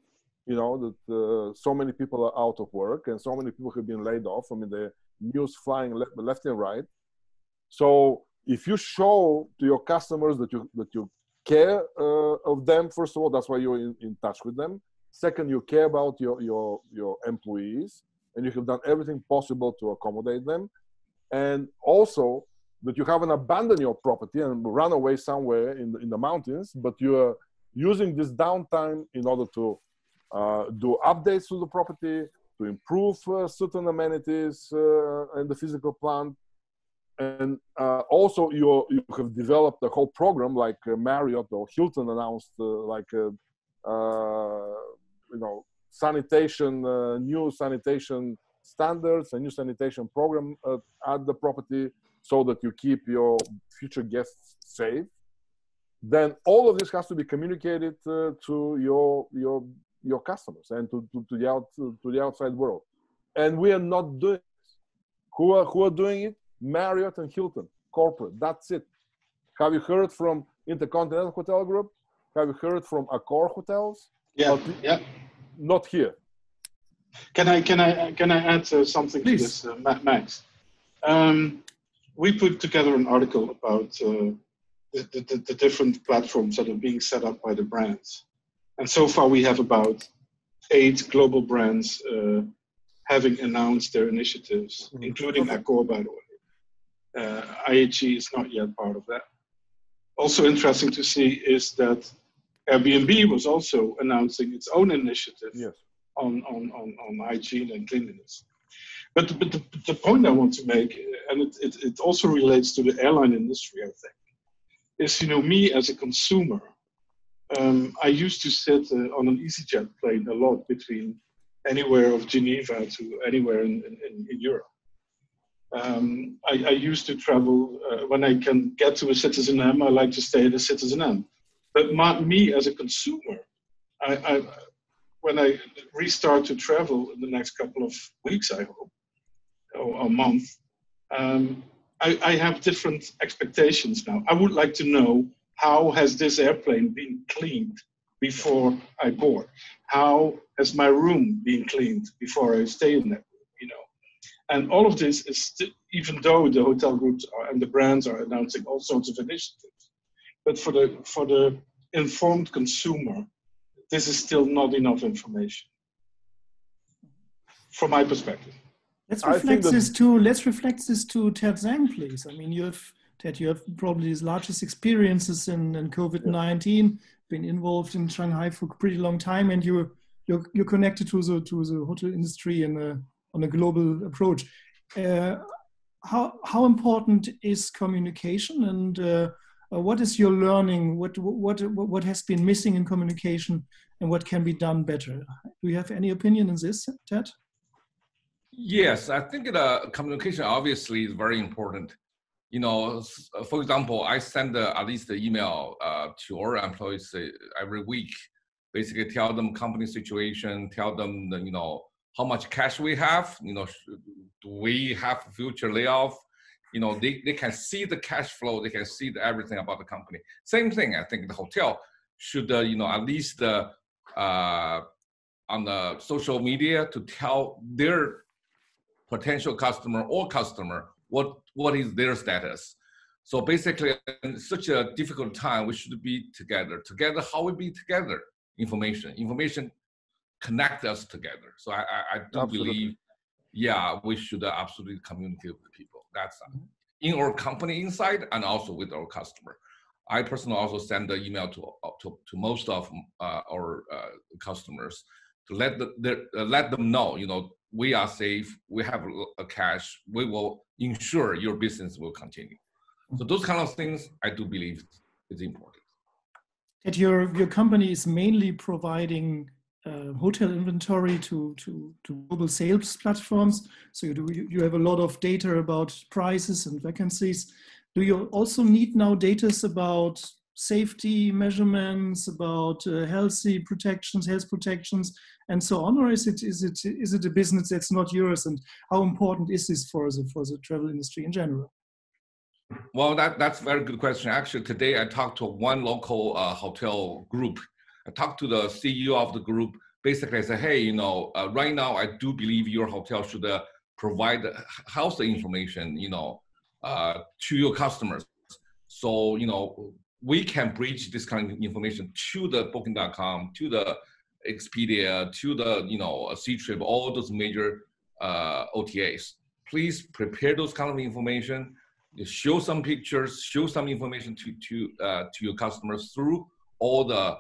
so many people are out of work and so many people have been laid off. I mean, the news flying left and right. So if you show to your customers that you care of them, first of all, that's why you're in touch with them. Second, you care about your employees, and you have done everything possible to accommodate them. And also that you haven't abandoned your property and run away somewhere in the mountains, but you are using this downtime in order to do updates to the property, to improve certain amenities in the physical plant. And also you have developed a whole program like Marriott or Hilton announced, sanitation, new sanitation standards, a new sanitation program at the property so that you keep your future guests safe. Then all of this has to be communicated to your customers and to the outside world. And we are not doing this. Who are doing it? Marriott and Hilton, corporate, that's it. Have you heard from Intercontinental Hotel Group? Have you heard from Accor Hotels? Yeah, yeah. Not here. Can I add something Please. to this, Max? We put together an article about the different platforms that are being set up by the brands. And so far we have about 8 global brands having announced their initiatives, including Accor, by the way. IHG is not yet part of that. Also interesting to see is that Airbnb was also announcing its own initiative on hygiene and cleanliness. But the point I want to make, and it also relates to the airline industry, I think, is, me as a consumer, I used to sit on an EasyJet plane a lot between anywhere of Geneva to anywhere in Europe. I used to travel, when I can get to a Citizen M, I like to stay at a Citizen M. But me as a consumer, when I restart to travel in the next couple of weeks, I hope, or a month, I have different expectations now. I would like to know, how has this airplane been cleaned before I board? How has my room been cleaned before I stay in that room? And all of this is, even though the hotel groups and the brands are announcing all sorts of initiatives, but for the informed consumer, this is still not enough information, from my perspective. Let's reflect this to Ted Zhang, please. I mean, you have probably the largest experiences in COVID-19, been involved in Shanghai for a pretty long time, and you're connected to the hotel industry and on a global approach. How important is communication, and what is your learning? What has been missing in communication, and what can be done better? Do you have any opinion on this, Ted? Yes, I think communication obviously is very important. For example, I send at least an email to our employees every week, basically tell them company situation, tell them how much cash we have, do we have future layoff? They can see the cash flow, they can see everything about the company. Same thing, I think the hotel should, at least on the social media to tell their potential customer or customer what is their status. So basically, in such a difficult time, we should be together. Together, how we be together? Information connect us together. So I do believe, we should absolutely communicate with people. that side. In our company inside and also with our customer. I personally also send the email to most of our customers to let them know, we are safe, we have a cash, we will ensure your business will continue. So those kind of things, I do believe is important. That your company is mainly providing hotel inventory to global sales platforms. So you have a lot of data about prices and vacancies. Do you also need now data about safety measurements, about health protections, and so on, or is it a business that's not yours? And how important is this for the travel industry in general? Well, that's a very good question. Actually, today I talked to one local hotel group. I talked to the CEO of the group. Basically, I said, hey, right now I do believe your hotel should provide health information, to your customers. So, we can bridge this kind of information to the Booking.com, to the Expedia, to the, Ctrip, all those major OTAs. Please prepare those kind of information. Show some pictures, show some information to your customers through all the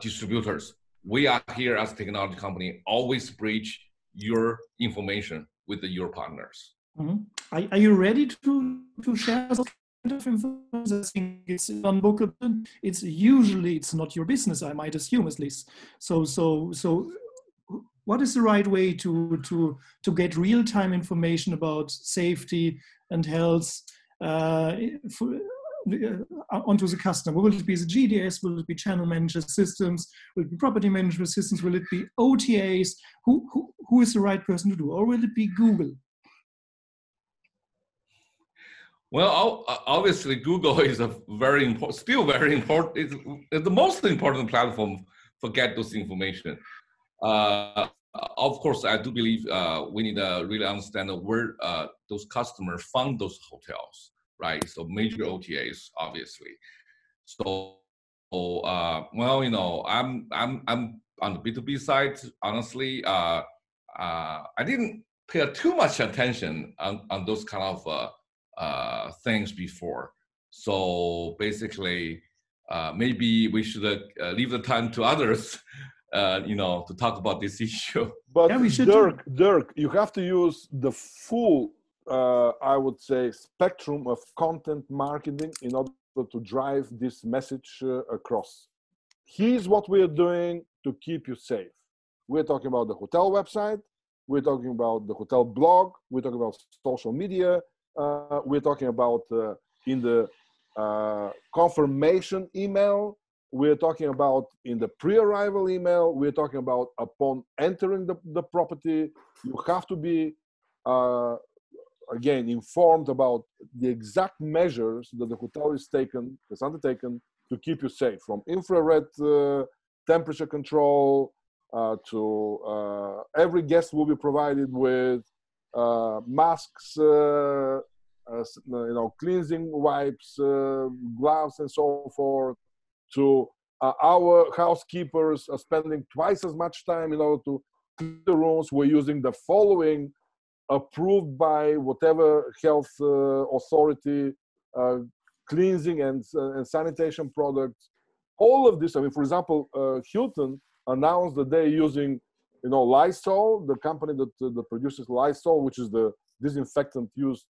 distributors. We are here as a technology company, always bridge your information with your partners. Mm-hmm. Are you ready to share those kind of information? It's unbookable. It's not your business, I might assume, at least. So what is the right way to get real-time information about safety and health onto the customer? Will it be the GDS? Will it be channel management systems? Will it be property management systems? Will it be OTAs? Who is the right person to do? Or will it be Google? Well, obviously, Google is still very important. It's the most important platform for get those information. Of course, I do believe we need to really understand where those customers found those hotels, right? So major OTAs, obviously. So, I'm on the B2B side. Honestly, I didn't pay too much attention on those kind of things before. So basically, maybe we should leave the time to others, to talk about this issue. But yeah, we should Dirk, you have to use the full, I would say, spectrum of content marketing in order to drive this message across. Here's what we're doing to keep you safe. We're talking about the hotel website. We're talking about the hotel blog. We're talking about social media. We're talking about in the confirmation email. We're talking about in the pre-arrival email. We're talking about upon entering the property. You have to be, again, informed about the exact measures that the hotel has undertaken to keep you safe, from infrared temperature control to every guest will be provided with masks, cleansing wipes, gloves, and so forth. To our housekeepers are spending twice as much time in order to clean the rooms. We're using the following approved by whatever health authority cleansing and sanitation products. All of this, for example, Hilton announced that they're using, Lysol, the company that produces Lysol, which is the disinfectant used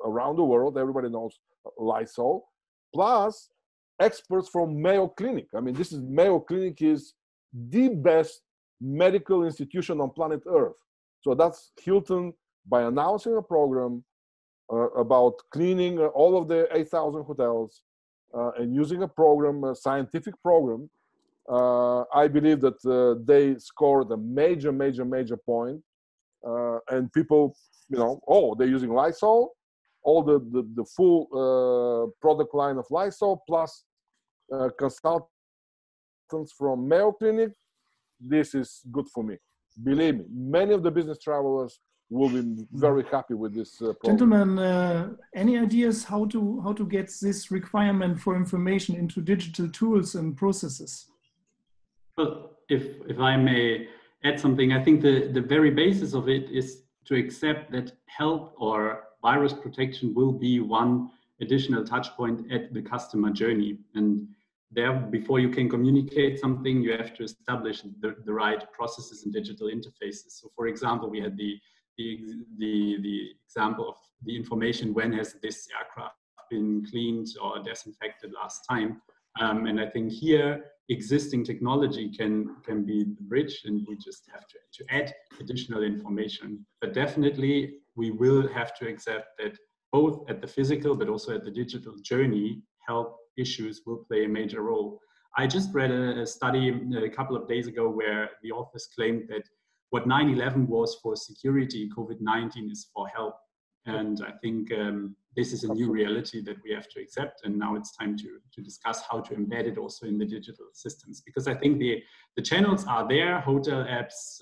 around the world. Everybody knows Lysol. Plus, experts from Mayo Clinic. Mayo Clinic is the best medical institution on planet Earth. So that's Hilton, by announcing a program about cleaning all of the 8,000 hotels and using a program, a scientific program. I believe that they scored a major point. And people, they're using Lysol, all the full product line of Lysol, plus consultants from Mayo Clinic. This is good for me. Believe me, many of the business travelers will be very happy with this program. Gentlemen, any ideas how to get this requirement for information into digital tools and processes? Well, if I may add something, I think the very basis of it is to accept that health or virus protection will be one additional touch point at the customer journey. And there, before you can communicate something, you have to establish the right processes and digital interfaces. So for example, we had the example of the information, when has this aircraft been cleaned or disinfected last time. And I think here existing technology can be the bridge, and we just have to add additional information. But definitely we will have to accept that both at the physical but also at the digital journey, health issues will play a major role. I just read a study a couple of days ago where the authors claimed that what 9/11 was for security, COVID-19 is for health. And I think this is a new reality that we have to accept. And now it's time to discuss how to embed it also in the digital systems. Because I think the channels are there, hotel apps,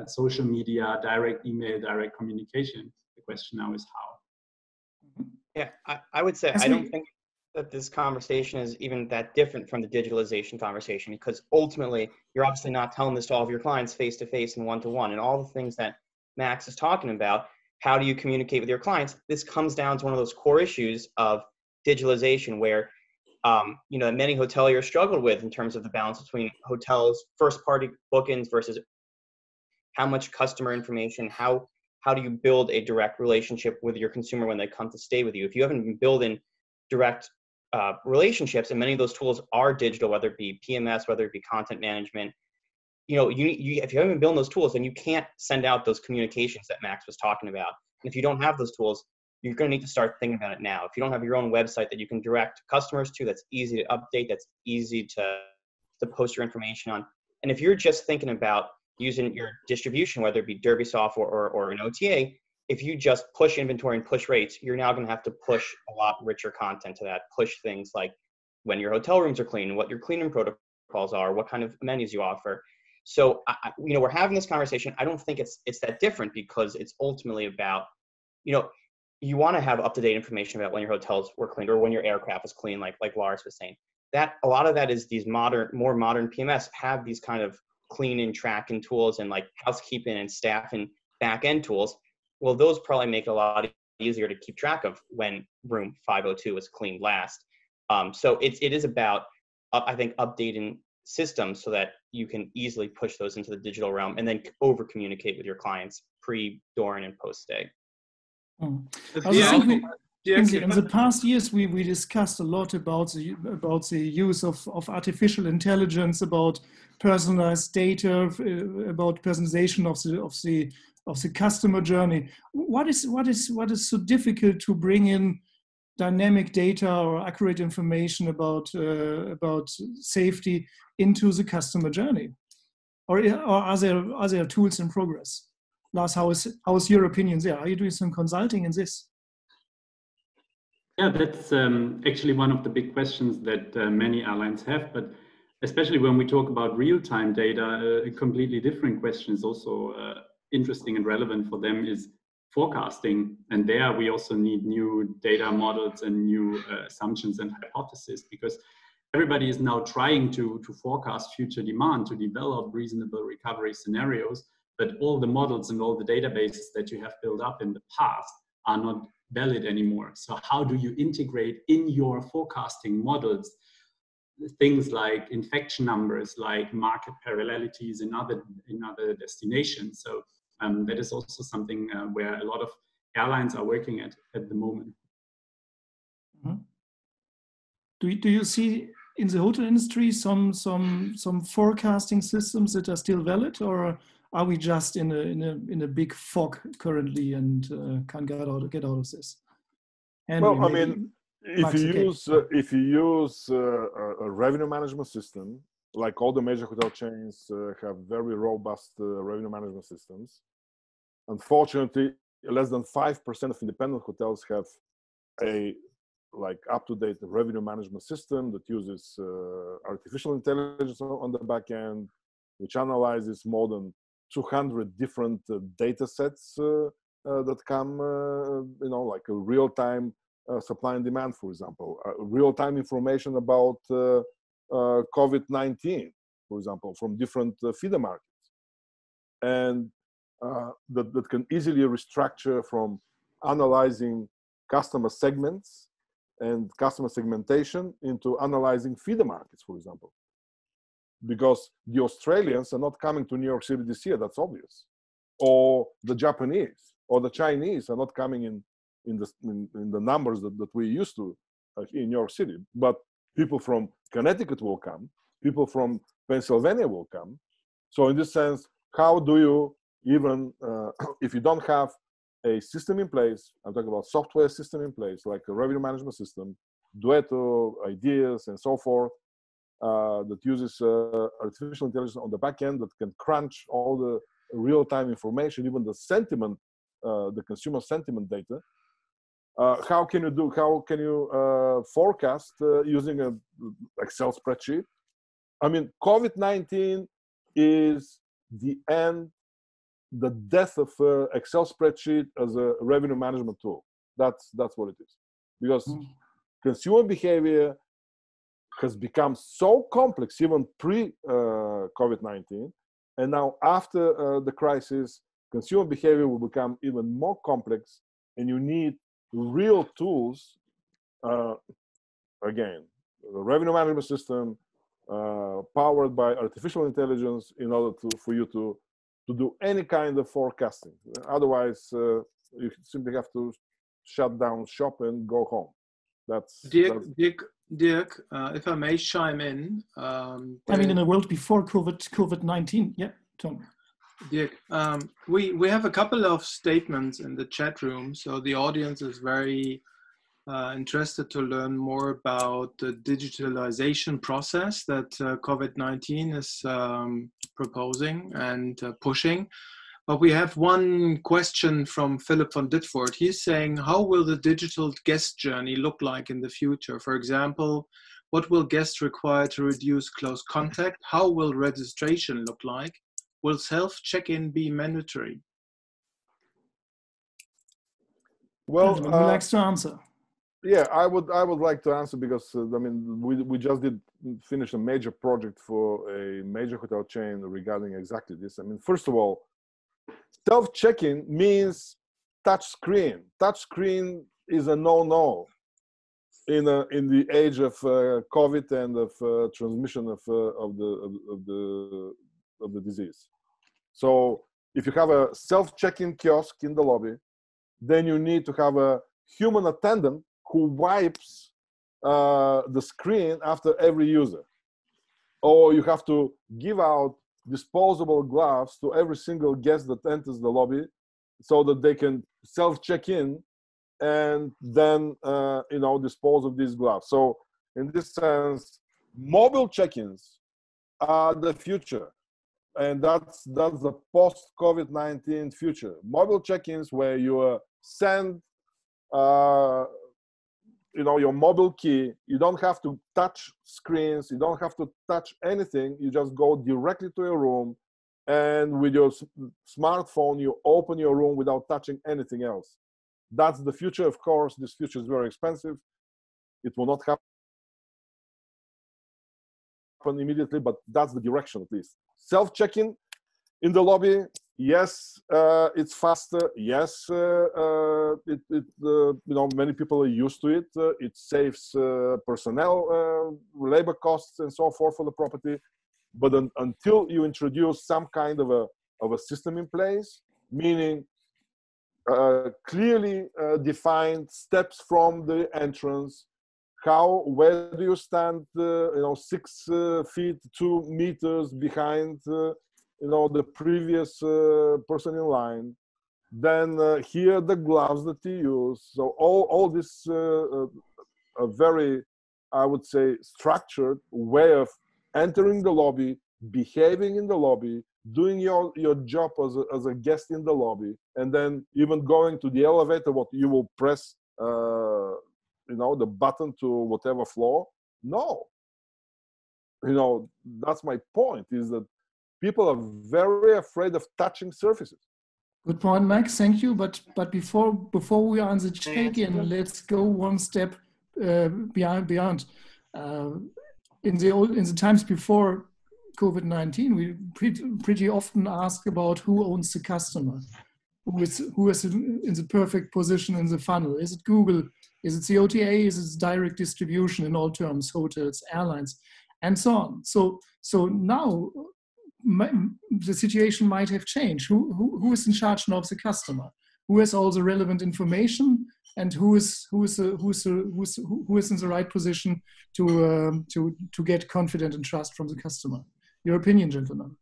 social media, direct email, direct communication. The question now is how. Yeah, I would say I don't think that this conversation is even that different from the digitalization conversation, because ultimately you're obviously not telling this to all of your clients face-to-face and one-to-one, and all the things that Max is talking about. How do you communicate with your clients? This comes down to one of those core issues of digitalization where, many hoteliers struggled with in terms of the balance between hotels' first-party bookings versus how much customer information, how do you build a direct relationship with your consumer when they come to stay with you? If you haven't been building direct relationships, and many of those tools are digital, whether it be PMS, whether it be content management, if you haven't been building those tools, then you can't send out those communications that Max was talking about. And if you don't have those tools, you're going to need to start thinking about it now. If you don't have your own website that you can direct customers to, that's easy to update, that's easy to post your information on. And if you're just thinking about using your distribution, whether it be Derbysoft or an OTA, if you just push inventory and push rates, you're now going to have to push a lot richer content to that, push things like when your hotel rooms are clean, what your cleaning protocols are, what kind of amenities you offer. So, we're having this conversation. I don't think it's that different, because it's ultimately about, you want to have up-to-date information about when your hotels were cleaned or when your aircraft was clean, like Lars was saying. That a lot of that is these more modern PMS have these kind of cleaning, tracking tools and like housekeeping and staffing back-end tools. Well, those probably make it a lot easier to keep track of when room 502 was cleaned last. So it is about, I think, updating systems so that you can easily push those into the digital realm and then over communicate with your clients pre, during, and post stay. In the past years, we discussed a lot about the use of artificial intelligence, about personalized data, about personalization of the customer journey. What is so difficult to bring in dynamic data or accurate information about safety into the customer journey, or are there tools in progress? Lars, how is your opinion there? Are you doing some consulting in this? Yeah, that's actually one of the big questions that many airlines have, but especially when we talk about real-time data, a completely different question is also interesting and relevant for them is forecasting. And there we also need new data models and new assumptions and hypotheses, because everybody is now trying to forecast future demand, to develop reasonable recovery scenarios, but all the models and all the databases that you have built up in the past are not valid anymore. So how do you integrate in your forecasting models things like infection numbers, like market parallelities in other destinations? So that is also something where a lot of airlines are working at the moment. Mm-hmm. Do you see in the hotel industry some forecasting systems that are still valid, or are we just in a big fog currently and can't get out of this? Henry, well, I mean, if you use a revenue management system, like all the major hotel chains have very robust revenue management systems. Unfortunately, less than 5% of independent hotels have a up-to-date revenue management system that uses artificial intelligence on the back end, which analyzes more than 200 different data sets that come, like a real-time supply and demand, for example, real-time information about COVID-19, for example, from different feeder markets. And that can easily restructure from analyzing customer segments and customer segmentation into analyzing feeder markets, for example. Because the Australians are not coming to New York City this year, that's obvious. Or the Japanese or the Chinese are not coming in the numbers that we used to in New York City. But people from Connecticut will come, people from Pennsylvania will come. So in this sense, how do you even, if you don't have a system in place, I'm talking about software system in place, like a revenue management system, Duetto, Ideas, and so forth, that uses artificial intelligence on the back end that can crunch all the real-time information, even the sentiment, the consumer sentiment data. How can you forecast using an Excel spreadsheet? I mean, COVID-19 is the end, the death of Excel spreadsheet as a revenue management tool. That's what it is. Because consumer behavior has become so complex, even pre-COVID-19, and now after the crisis, consumer behavior will become even more complex, and you need real tools, again, the revenue management system, powered by artificial intelligence in order for you to do any kind of forecasting. Otherwise, you simply have to shut down shop and go home. Dirk, if I may chime in. I mean, in a world before COVID-19, yeah, Tom. Dirk, we have a couple of statements in the chat room, so the audience is very interested to learn more about the digitalization process that COVID-19 is proposing and pushing. But we have one question from Philip von Ditford. He's saying, how will the digital guest journey look like in the future? For example, what will guests require to reduce close contact? How will registration look like? Will self-check-in be mandatory? Well, who likes to answer? Yeah, I would like to answer because I mean we just did finish a major project for a major hotel chain regarding exactly this. I mean, first of all, self-check-in means touch screen. Touch screen is a no-no in the age of COVID and of transmission of the disease. So if you have a self-check-in kiosk in the lobby, then you need to have a human attendant who wipes the screen after every user. Or you have to give out disposable gloves to every single guest that enters the lobby so that they can self-check-in and then dispose of these gloves. So in this sense, mobile check-ins are the future. And that's the post-COVID-19 future. Mobile check-ins where you send your mobile key. You don't have to touch screens. You don't have to touch anything. You just go directly to your room, and with your smartphone, you open your room without touching anything else. That's the future. Of course, this future is very expensive. It will not happen immediately, but that's the direction at least. Self-check-in in the lobby. Yes, it's faster. Yes, many people are used to it. It saves personnel, labor costs, and so forth for the property. But until you introduce some kind of a system in place, meaning clearly defined steps from the entrance, where do you stand? 6 feet, 2 meters behind. The previous person in line, then here the gloves that you use. So all this a very, I would say, structured way of entering the lobby, behaving in the lobby, doing your job as a guest in the lobby, and then even going to the elevator, what you will press, the button to whatever floor. No, that's my point, is that people are very afraid of touching surfaces. Good point, Max. Thank you. But before we answer check-in, let's go one step beyond. In the times before COVID-19, we pretty often ask about who owns the customer. who is in the perfect position in the funnel? Is it Google? Is it the OTA? Is it direct distribution in all terms, hotels, airlines, and so on? So now the situation might have changed. Who is in charge now of the customer? Who has all the relevant information, and who is in the right position to get confidence and trust from the customer? Your opinion, gentlemen.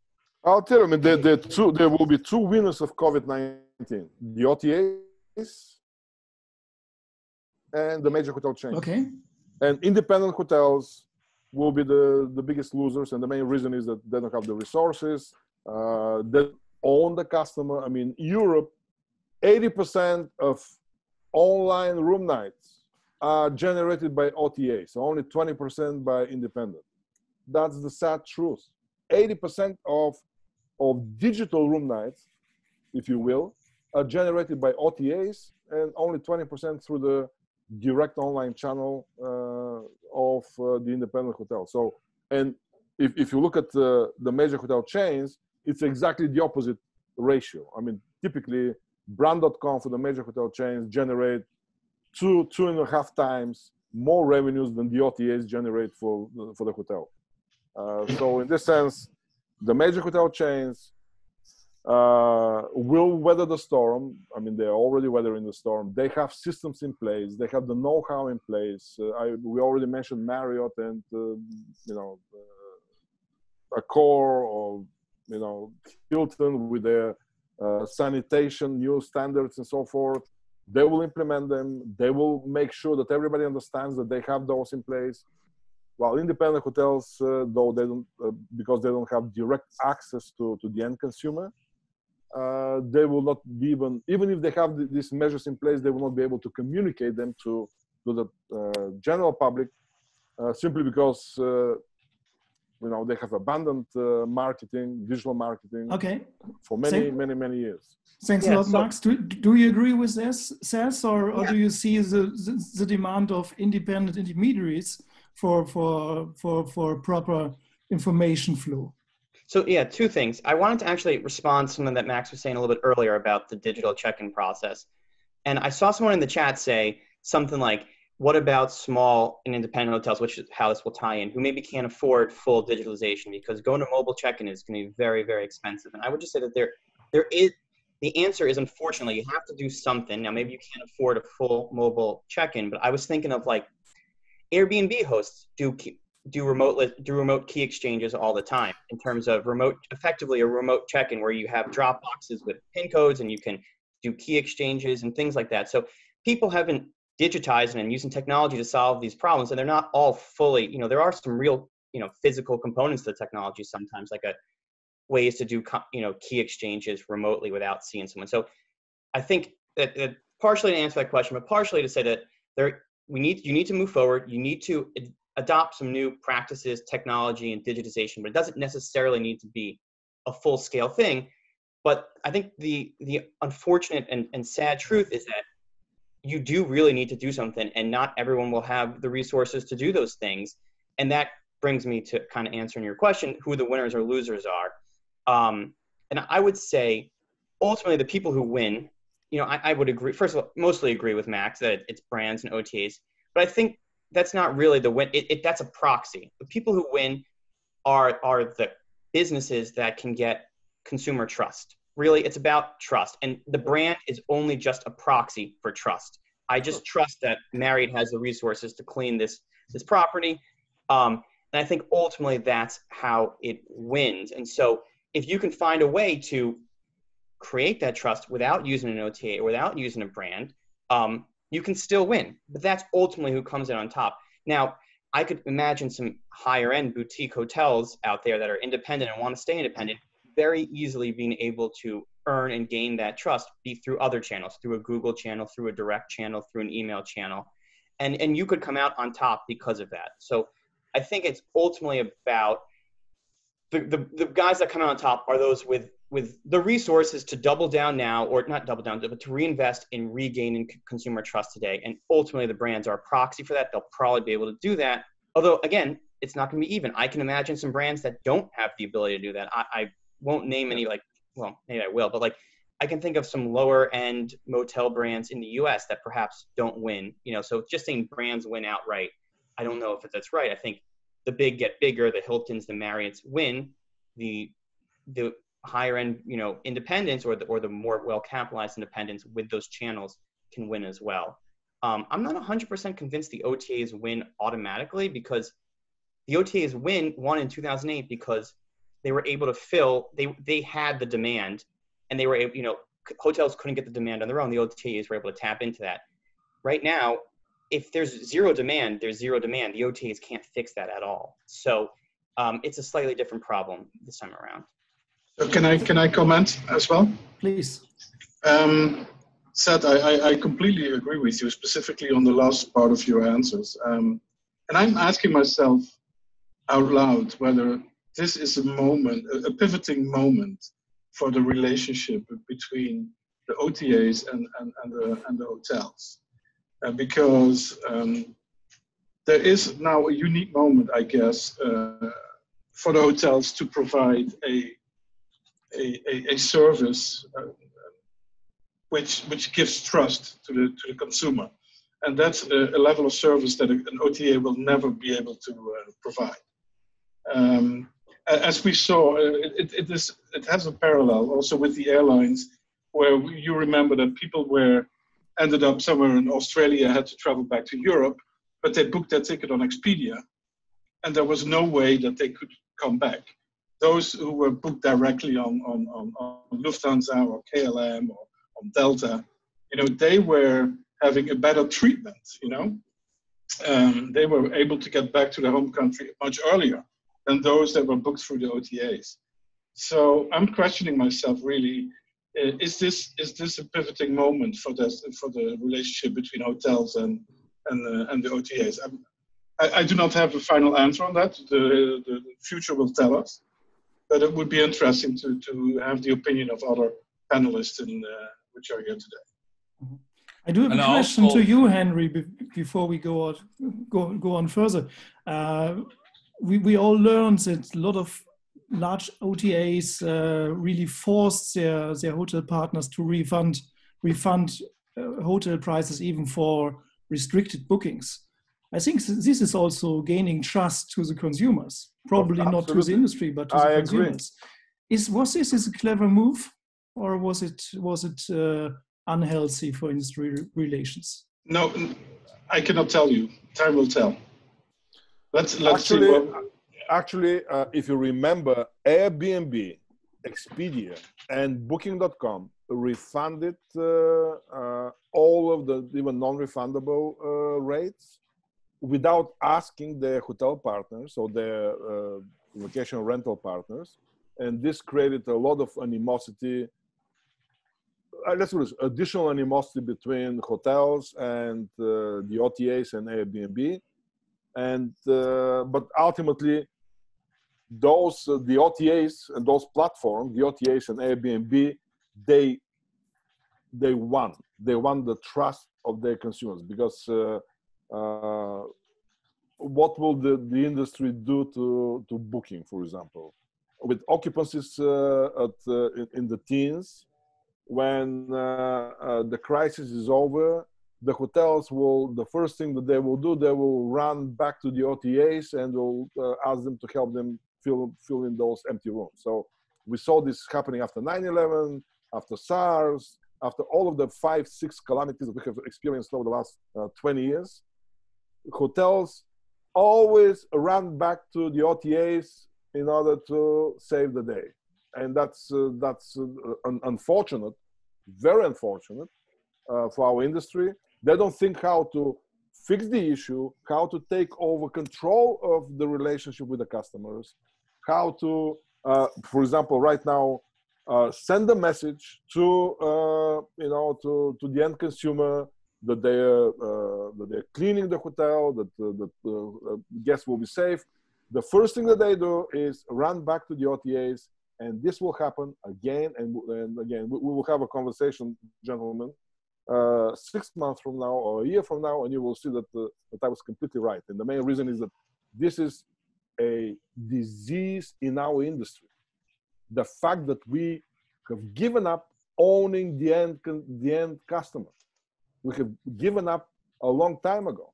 I'll tell you, I mean, there will be two winners of COVID-19: the OTAs and the major hotel chains. Okay. And independent hotels will be the biggest losers, and the main reason is that they don't have the resources, they own the customer. I mean, Europe, 80% of online room nights are generated by OTAs, so only 20% by independent. That's the sad truth. 80% of digital room nights, if you will, are generated by OTAs, and only 20% through the direct online channel of the independent hotel. So, and if you look at the major hotel chains, it's exactly the opposite ratio. I mean, typically, brand.com for the major hotel chains generate 2.5 times more revenues than the OTAs generate for the hotel. So in this sense, the major hotel chains will weather the storm. I mean, they're already weathering the storm. They have systems in place. They have the know-how in place. We already mentioned Marriott and, Accor, or, Hilton with their sanitation, new standards and so forth. They will implement them. They will make sure that everybody understands that they have those in place. While independent hotels, though they don't, because they don't have direct access to the end consumer, they will not be even if they have these measures in place, they will not be able to communicate them to the general public, simply because they have abandoned marketing, digital marketing, okay, for many years. Thanks a lot, Max. Do you agree with this, Seth, or do you see the demand of independent intermediaries for proper information flow? So yeah, two things. I wanted to actually respond to something that Max was saying a little bit earlier about the digital check-in process. And I saw someone in the chat say something like, what about small and independent hotels, which is how this will tie in, who maybe can't afford full digitalization, because going to mobile check-in is going to be very, very expensive. And I would just say that the answer is, unfortunately, you have to do something. Now, maybe you can't afford a full mobile check-in, but I was thinking of like Airbnb hosts do remote key exchanges all the time, in terms of effectively a remote check-in where you have drop boxes with PIN codes and you can do key exchanges and things like that. So people have been digitizing and using technology to solve these problems, and they're not all fully, there are some real, physical components to the technology sometimes, like ways to do, key exchanges remotely without seeing someone. So I think that partially to answer that question, but partially to say that you need to move forward. You need to adopt some new practices, technology, and digitization, but it doesn't necessarily need to be a full-scale thing. But I think the unfortunate and sad truth is that you do really need to do something, and not everyone will have the resources to do those things. And that brings me to kind of answering your question, who the winners or losers are. And I would say, ultimately, the people who win, I would agree, first of all, mostly agree with Max that it's brands and OTAs, but I think that's not really the win. That's a proxy. The people who win are the businesses that can get consumer trust. Really, it's about trust. And the brand is only just a proxy for trust. I just trust that Marriott has the resources to clean this property. And I think ultimately that's how it wins. And so if you can find a way to create that trust without using an OTA or without using a brand, you can still win. But that's ultimately who comes in on top. Now, I could imagine some higher end boutique hotels out there that are independent and want to stay independent, very easily being able to earn and gain that trust be through other channels, through a Google channel, through a direct channel, through an email channel. And you could come out on top because of that. So I think it's ultimately about the guys that come out on top are those with the resources to double down now, or not double down, but to reinvest in regaining consumer trust today. And ultimately the brands are a proxy for that. They'll probably be able to do that. Although again, it's not going to be even. I can imagine some brands that don't have the ability to do that. I won't name any, well, maybe I will, but I can think of some lower end motel brands in the US that perhaps don't win, you know, so just saying brands win outright, I don't know if that's right. I think the big get bigger, the Hiltons, the Marriotts win, the higher end, you know, independents or the more well-capitalized independents with those channels can win as well. I'm not 100% convinced the OTAs win automatically, because the OTAs won in 2008 because they were able to fill, they had the demand, and they were able, you know, hotels couldn't get the demand on their own. The OTAs were able to tap into that. Right now, if there's zero demand, there's zero demand. The OTAs can't fix that at all. So it's a slightly different problem this time around. So can I comment as well? Please. Seth, I completely agree with you, specifically on the last part of your answers. And I'm asking myself out loud whether this is a moment, a pivoting moment for the relationship between the OTAs and the hotels. Because there is now a unique moment, I guess, for the hotels to provide a service which gives trust to the consumer, and that's a level of service that an OTA will never be able to provide. As we saw, it has a parallel also with the airlines, where you remember that people ended up somewhere in Australia, had to travel back to Europe, but they booked their ticket on Expedia, and there was no way that they could come back. Those who were booked directly on Lufthansa or KLM or on Delta, you know, they were having a better treatment, you know. They were able to get back to their home country much earlier than those that were booked through the OTAs. So I'm questioning myself, really, is this a pivoting moment for the relationship between hotels and the OTAs? I do not have a final answer on that. The future will tell us, but it would be interesting to have the opinion of other panelists which are here today. I do have a question to you, Henry, before we go on further. We all learned that a lot of large OTAs really forced their hotel partners to refund hotel prices even for restricted bookings. I think this is also gaining trust to the consumers, probably not to the industry, but to the consumers. Was this a clever move, or was it unhealthy for industry relations? No, I cannot tell you. Time will tell. Let's actually, see. Actually, if you remember, Airbnb, Expedia, and Booking.com refunded all of the even non-refundable rates without asking their hotel partners or their vacation rental partners, and this created a lot of animosity. Let's do this, additional animosity between hotels and the OTAs and Airbnb, and but ultimately, the OTAs and those platforms, the OTAs and Airbnb, they won. They won the trust of their consumers, because what will the industry do to booking, for example, with occupancies in the teens? When the crisis is over, the hotels will, the first thing that they will do, they will run back to the OTAs and will ask them to help them fill in those empty rooms. So we saw this happening after 9/11, after SARS, after all of the 5-6 calamities that we have experienced over the last 20 years. Hotels always run back to the OTAs in order to save the day. And that's unfortunate, very unfortunate for our industry. They don't think how to fix the issue, how to take over control of the relationship with the customers, how to, for example, right now, send a message to to the end consumer that they're cleaning the hotel, that the guests will be safe. The first thing that they do is run back to the OTAs, and this will happen again and again. We will have a conversation, gentlemen, 6 months from now or a year from now, and you will see that I was completely right. And the main reason is that this is a disease in our industry. The fact that we have given up owning the end customer. We have given up a long time ago.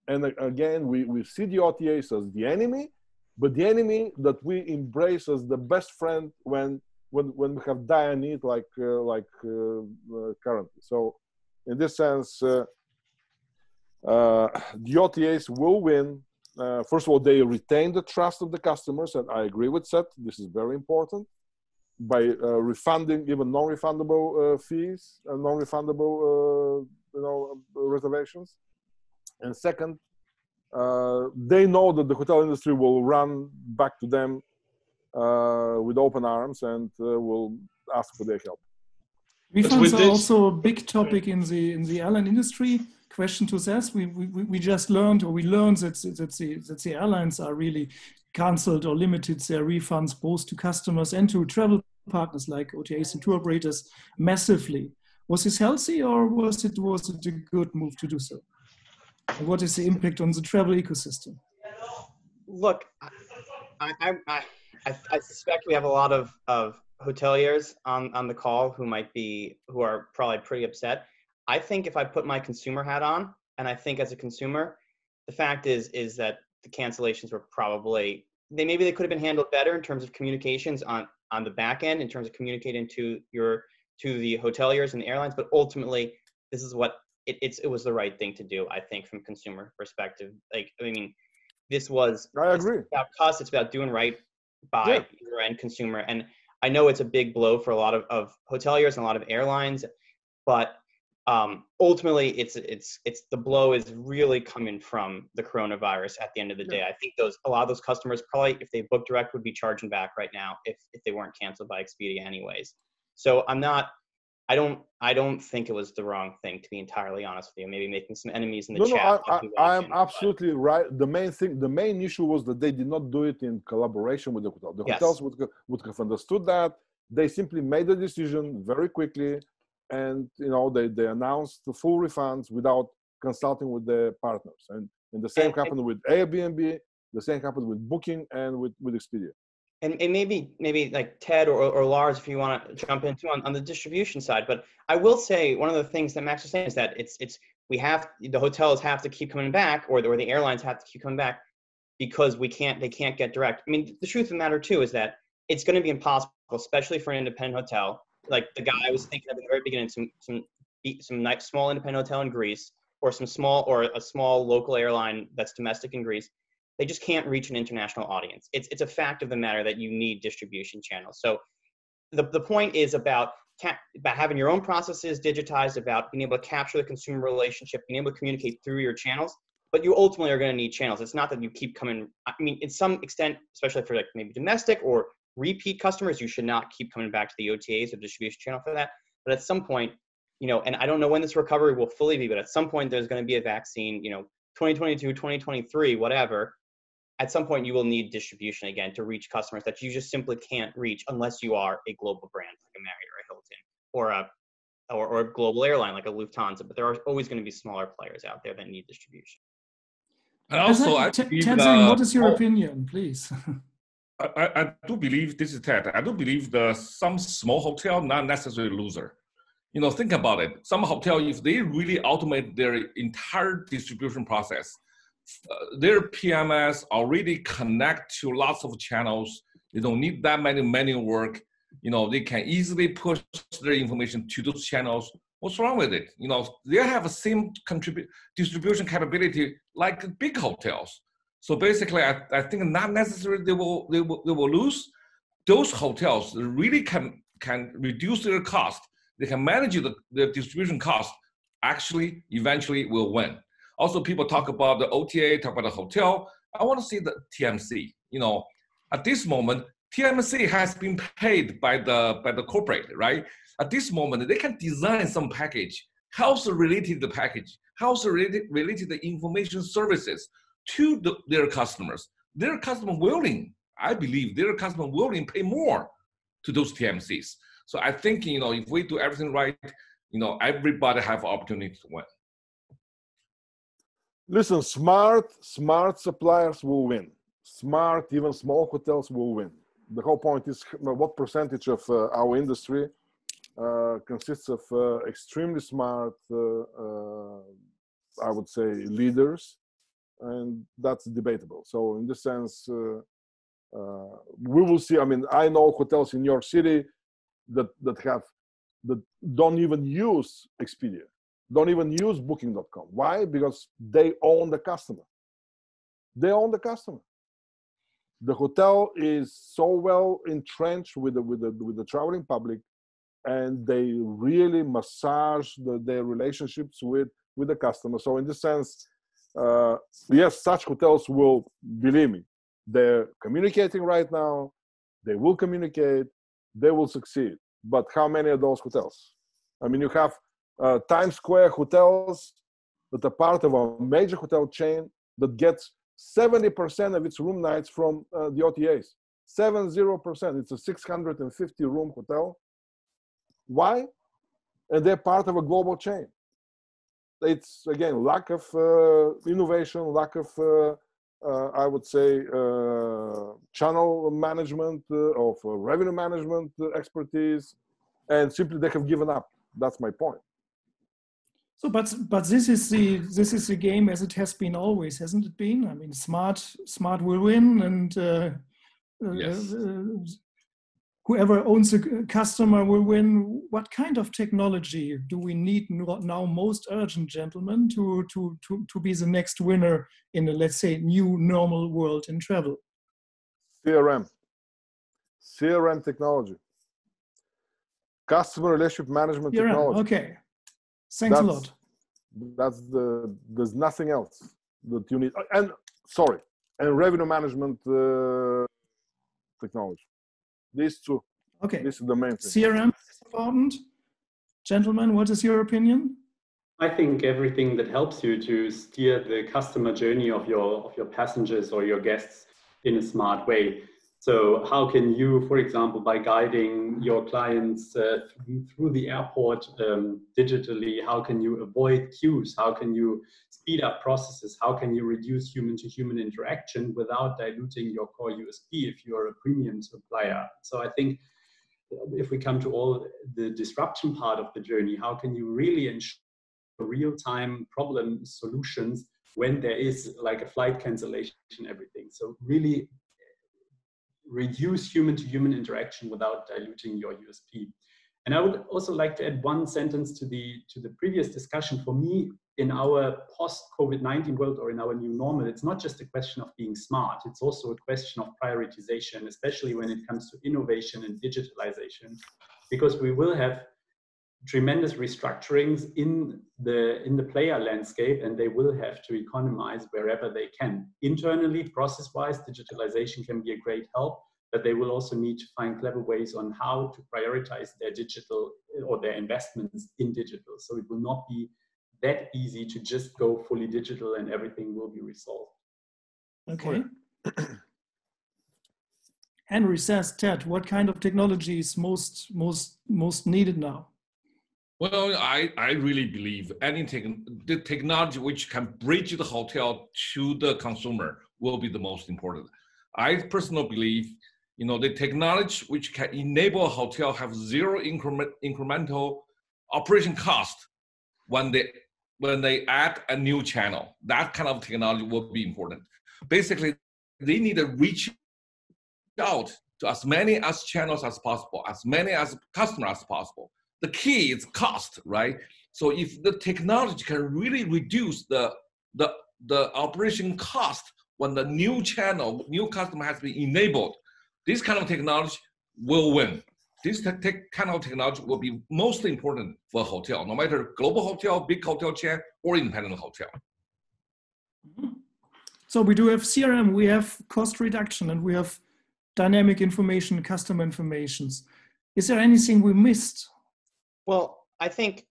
And again, we see the OTAs as the enemy, but the enemy that we embrace as the best friend when we have dire need like currently. So in this sense, the OTAs will win. First of all, they retain the trust of the customers, and I agree with Seth. This is very important, by refunding even non-refundable fees and non-refundable reservations. And second, they know that the hotel industry will run back to them with open arms and will ask for their help. Refunds are also a big topic in the airline industry. Question to Seth: we just learned, or we learned that the airlines are really cancelled or limited their refunds both to customers and to travel partners like OTAs and tour operators massively. Was this healthy, or was it a good move to do so? And what is the impact on the travel ecosystem? Look, I suspect we have a lot of hoteliers on the call who are probably pretty upset. I think if I put my consumer hat on, and I think as a consumer, the fact is that the cancellations were probably, maybe they could have been handled better in terms of communications on the back end, in terms of communicating to the hoteliers and the airlines. But ultimately, this is what it was the right thing to do, I think, from consumer perspective. Like, I mean, this was, I agree. It's about cost. It's about doing right by your end consumer. And I know it's a big blow for a lot of hoteliers and a lot of airlines, but ultimately it's the blow is really coming from the coronavirus at the end of the day. I think a lot of those customers probably, if they booked direct, would be charging back right now if they weren't canceled by Expedia anyways. So I don't think it was the wrong thing, to be entirely honest with you. Maybe making some enemies in the chat. I am absolutely right. The main issue was that they did not do it in collaboration with the hotel. The hotels would have understood that. They simply made the decision very quickly, and they announced the full refunds without consulting with the partners. And the same happened with Airbnb. The same happened with Booking and with Expedia. And maybe like Ted or Lars, if you want to jump into on the distribution side. But I will say one of the things that Max was saying is that the hotels have to keep coming back, or the airlines have to keep coming back, because they can't get direct. I mean, the truth of the matter too is that it's going to be impossible, especially for an independent hotel. Like the guy I was thinking of at the very beginning, some nice small independent hotel in Greece, or a small local airline that's domestic in Greece. They just can't reach an international audience. It's a fact of the matter that you need distribution channels. So the point is about having your own processes digitized, about being able to capture the consumer relationship, being able to communicate through your channels. But you ultimately are going to need channels. It's not that you keep coming. I mean, in some extent, especially for like maybe domestic or repeat customers, you should not keep coming back to the OTAs or distribution channel for that. But at some point, and I don't know when this recovery will fully be, but at some point there's going to be a vaccine, 2022, 2023, whatever. At some point you will need distribution again to reach customers that you just simply can't reach unless you are a global brand like a Marriott or a Hilton, or a global airline like a Lufthansa. But there are always going to be smaller players out there that need distribution. And also, Ted, what is your opinion, please? I do believe, this is Ted, I do believe some small hotel not necessarily loser. Think about it. Some hotel, if they really automate their entire distribution process, their PMS already connect to lots of channels. They don't need that many manual work. They can easily push their information to those channels. What's wrong with it? They have the same distribution capability like big hotels. So basically, I think not necessarily they will lose. Those hotels really can reduce their cost. They can manage the distribution cost. Actually, eventually will win. Also, people talk about the OTA, talk about the hotel. I want to see the TMC. At this moment, TMC has been paid by the corporate, right? At this moment, they can design some package, health related the package, health related the information services to their customers. Their customer willing, I believe, their customer willing pay more to those TMCs. So I think if we do everything right, everybody have opportunity to win. Listen, smart suppliers will win. Smart, even small hotels will win. The whole point is what percentage of our industry consists of extremely smart, I would say, leaders, and that's debatable. So in this sense, we will see. I mean, I know hotels in New York City that don't even use Expedia, don't even use Booking.com. Why? Because they own the customer. They own the customer. The hotel is so well entrenched with the traveling public, and they really massage their relationships with the customer. So in this sense, yes, such hotels will, believe me, they're communicating right now. They will communicate. They will succeed. But how many of those hotels? I mean, you have Times Square hotels that are part of a major hotel chain that gets 70% of its room nights from the OTAs. 70%. It's a 650 room hotel. Why? And they're part of a global chain. It's, again, lack of innovation, lack of, I would say, channel management, of revenue management expertise, and simply they have given up. That's my point. So, but this is the game as it has been always, hasn't it been? I mean, smart will win, and Yes. Whoever owns a customer will win. What kind of technology do we need now most urgent, gentlemen, to be the next winner in a, let's say, new normal world in travel? CRM technology, customer relationship management CRM, technology. okay. Thanks a lot. There's nothing else that you need. And revenue management technology. These two. Okay. This is the main thing. CRM is important. Gentlemen, what is your opinion? I think everything that helps you to steer the customer journey of your passengers or your guests in a smart way. So how can you, for example, by guiding your clients through the airport digitally, how can you avoid queues? How can you speed up processes? How can you reduce human-to-human interaction without diluting your core USP if you're a premium supplier? So I think if we come to all the disruption part of the journey, how can you really ensure real-time problem solutions when there is like a flight cancellation and everything? So really reduce human-to-human interaction without diluting your USP. And I would also like to add one sentence to the previous discussion. For me, in our post-COVID-19 world or in our new normal, it's not just a question of being smart. It's also a question of prioritization, especially when it comes to innovation and digitalization, because we will have tremendous restructurings in the player landscape, and they will have to economize wherever they can. Internally, process-wise, digitalization can be a great help, but they will also need to find clever ways on how to prioritize their digital or their investments in digital. So it will not be that easy to just go fully digital and everything will be resolved. Okay. Henry says, Ted, what kind of technology is most needed now? Well, I really believe the technology which can bridge the hotel to the consumer will be the most important. I personally believe, the technology which can enable a hotel have zero incremental operation cost when they add a new channel. That kind of technology will be important. Basically, they need to reach out to as many as channels as possible, as many as customers as possible. The key is cost, right? So if the technology can really reduce the operation cost when the new channel, new customer has been enabled, this kind of technology will win. This kind of technology will be most important for a hotel, no matter global hotel, big hotel chain, or independent hotel. So we do have CRM, we have cost reduction, and we have dynamic information, customer informations. Is there anything we missed? Well, I think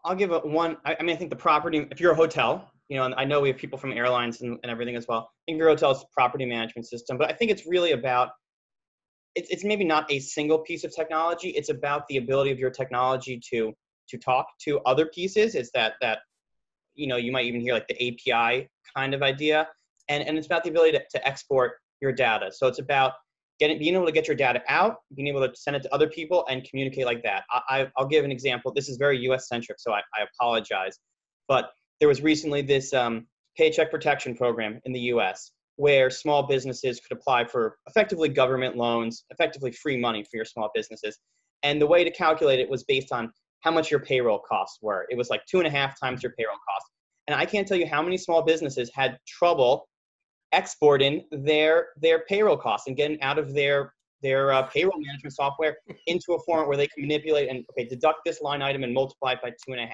I'll give one. I think the property, if you're a hotel, and I know we have people from airlines and everything as well. I think your hotel's property management system, but I think it's really about, it's maybe not a single piece of technology. It's about the ability of your technology to talk to other pieces. It's that you might even hear like the API kind of idea. And it's about the ability to export your data. So it's about being able to get your data out, being able to send it to other people and communicate like that. I'll give an example. This is very US centric, so I apologize. But there was recently this paycheck protection program in the US where small businesses could apply for effectively government loans, effectively free money for your small businesses. And the way to calculate it was based on how much your payroll costs were. It was like 2.5 times your payroll cost. And I can't tell you how many small businesses had trouble exporting their payroll costs and getting out of their payroll management software into a format where they can manipulate and deduct this line item and multiply it by 2.5.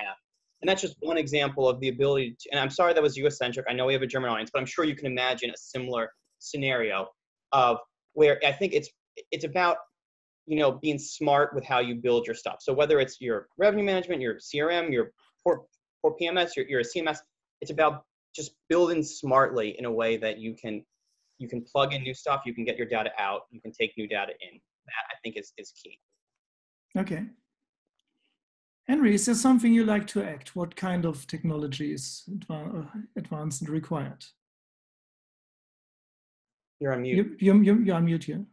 And that's just one example of the ability to, and I'm sorry that was US centric. I know we have a German audience, but I'm sure you can imagine a similar scenario of where I think it's about, being smart with how you build your stuff. So whether it's your revenue management, your CRM, your core PMS, your CMS, it's about just building smartly in a way that you can plug in new stuff, you can get your data out, you can take new data in. That I think is key. Okay. Henry, is there something you like to add? What kind of technology is advanced and required? You're on mute. You're on mute here.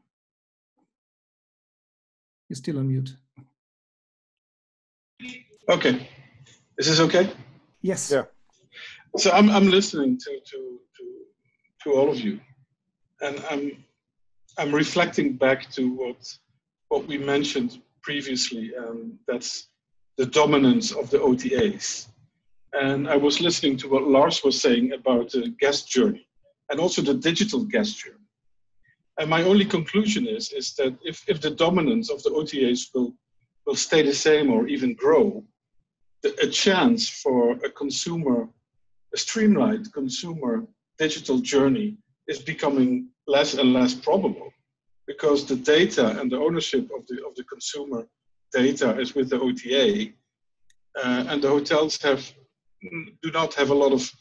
You're still on mute. Okay. Is this okay? Yes. Yeah. So I'm listening to all of you, and I'm reflecting back to what we mentioned previously. That's the dominance of the OTAs. And I was listening to what Lars was saying about the guest journey and also the digital guest journey. And my only conclusion is that if the dominance of the OTAs will stay the same or even grow, a chance for a streamlined consumer digital journey is becoming less and less probable, because the data and the ownership of the consumer data is with the OTA, and the hotels do not have a lot of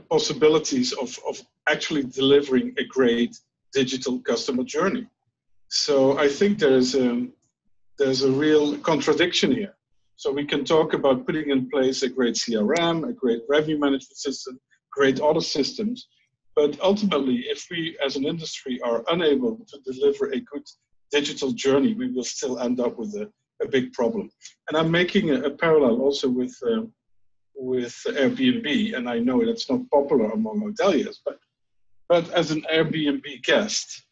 possibilities of actually delivering a great digital customer journey. So I think there's a real contradiction here. So we can talk about putting in place a great CRM, a great revenue management system, great other systems, but ultimately, if we as an industry are unable to deliver a good digital journey, we will still end up with a big problem. And I'm making a parallel also with Airbnb, and I know that's not popular among hoteliers, but as an Airbnb guest,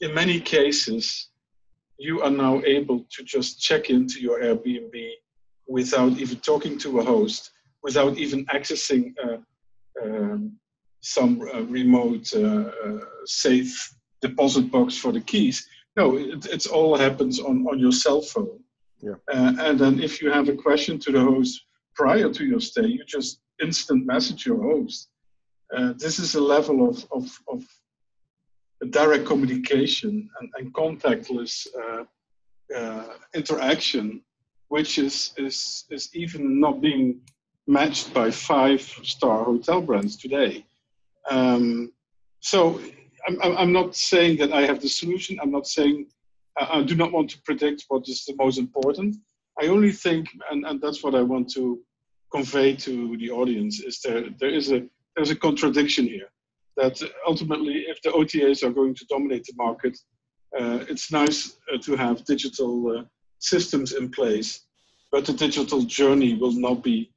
in many cases, you are now able to just check into your Airbnb without even talking to a host, without even accessing some remote safe deposit box for the keys. No, it all happens on your cell phone. Yeah. And then if you have a question to the host prior to your stay, you just instant message your host. This is a level of direct communication and contactless interaction, which is even not being matched by 5-star hotel brands today. So I'm not saying that I have the solution. I'm not saying I do not want to predict what is the most important. I only think, and that's what I want to convey to the audience, is there's a contradiction here. That ultimately, if the OTAs are going to dominate the market, it's nice to have digital systems in place, but the digital journey will not be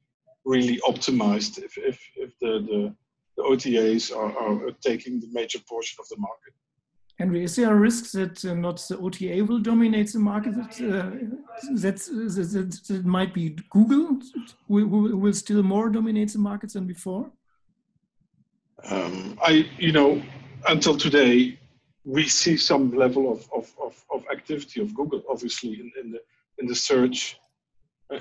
really optimized if the OTAs are taking the major portion of the market. Henry, is there a risk that not the OTA will dominate the market? That might be Google will still more dominate the market than before? Until today, we see some level of activity of Google, obviously, in the search,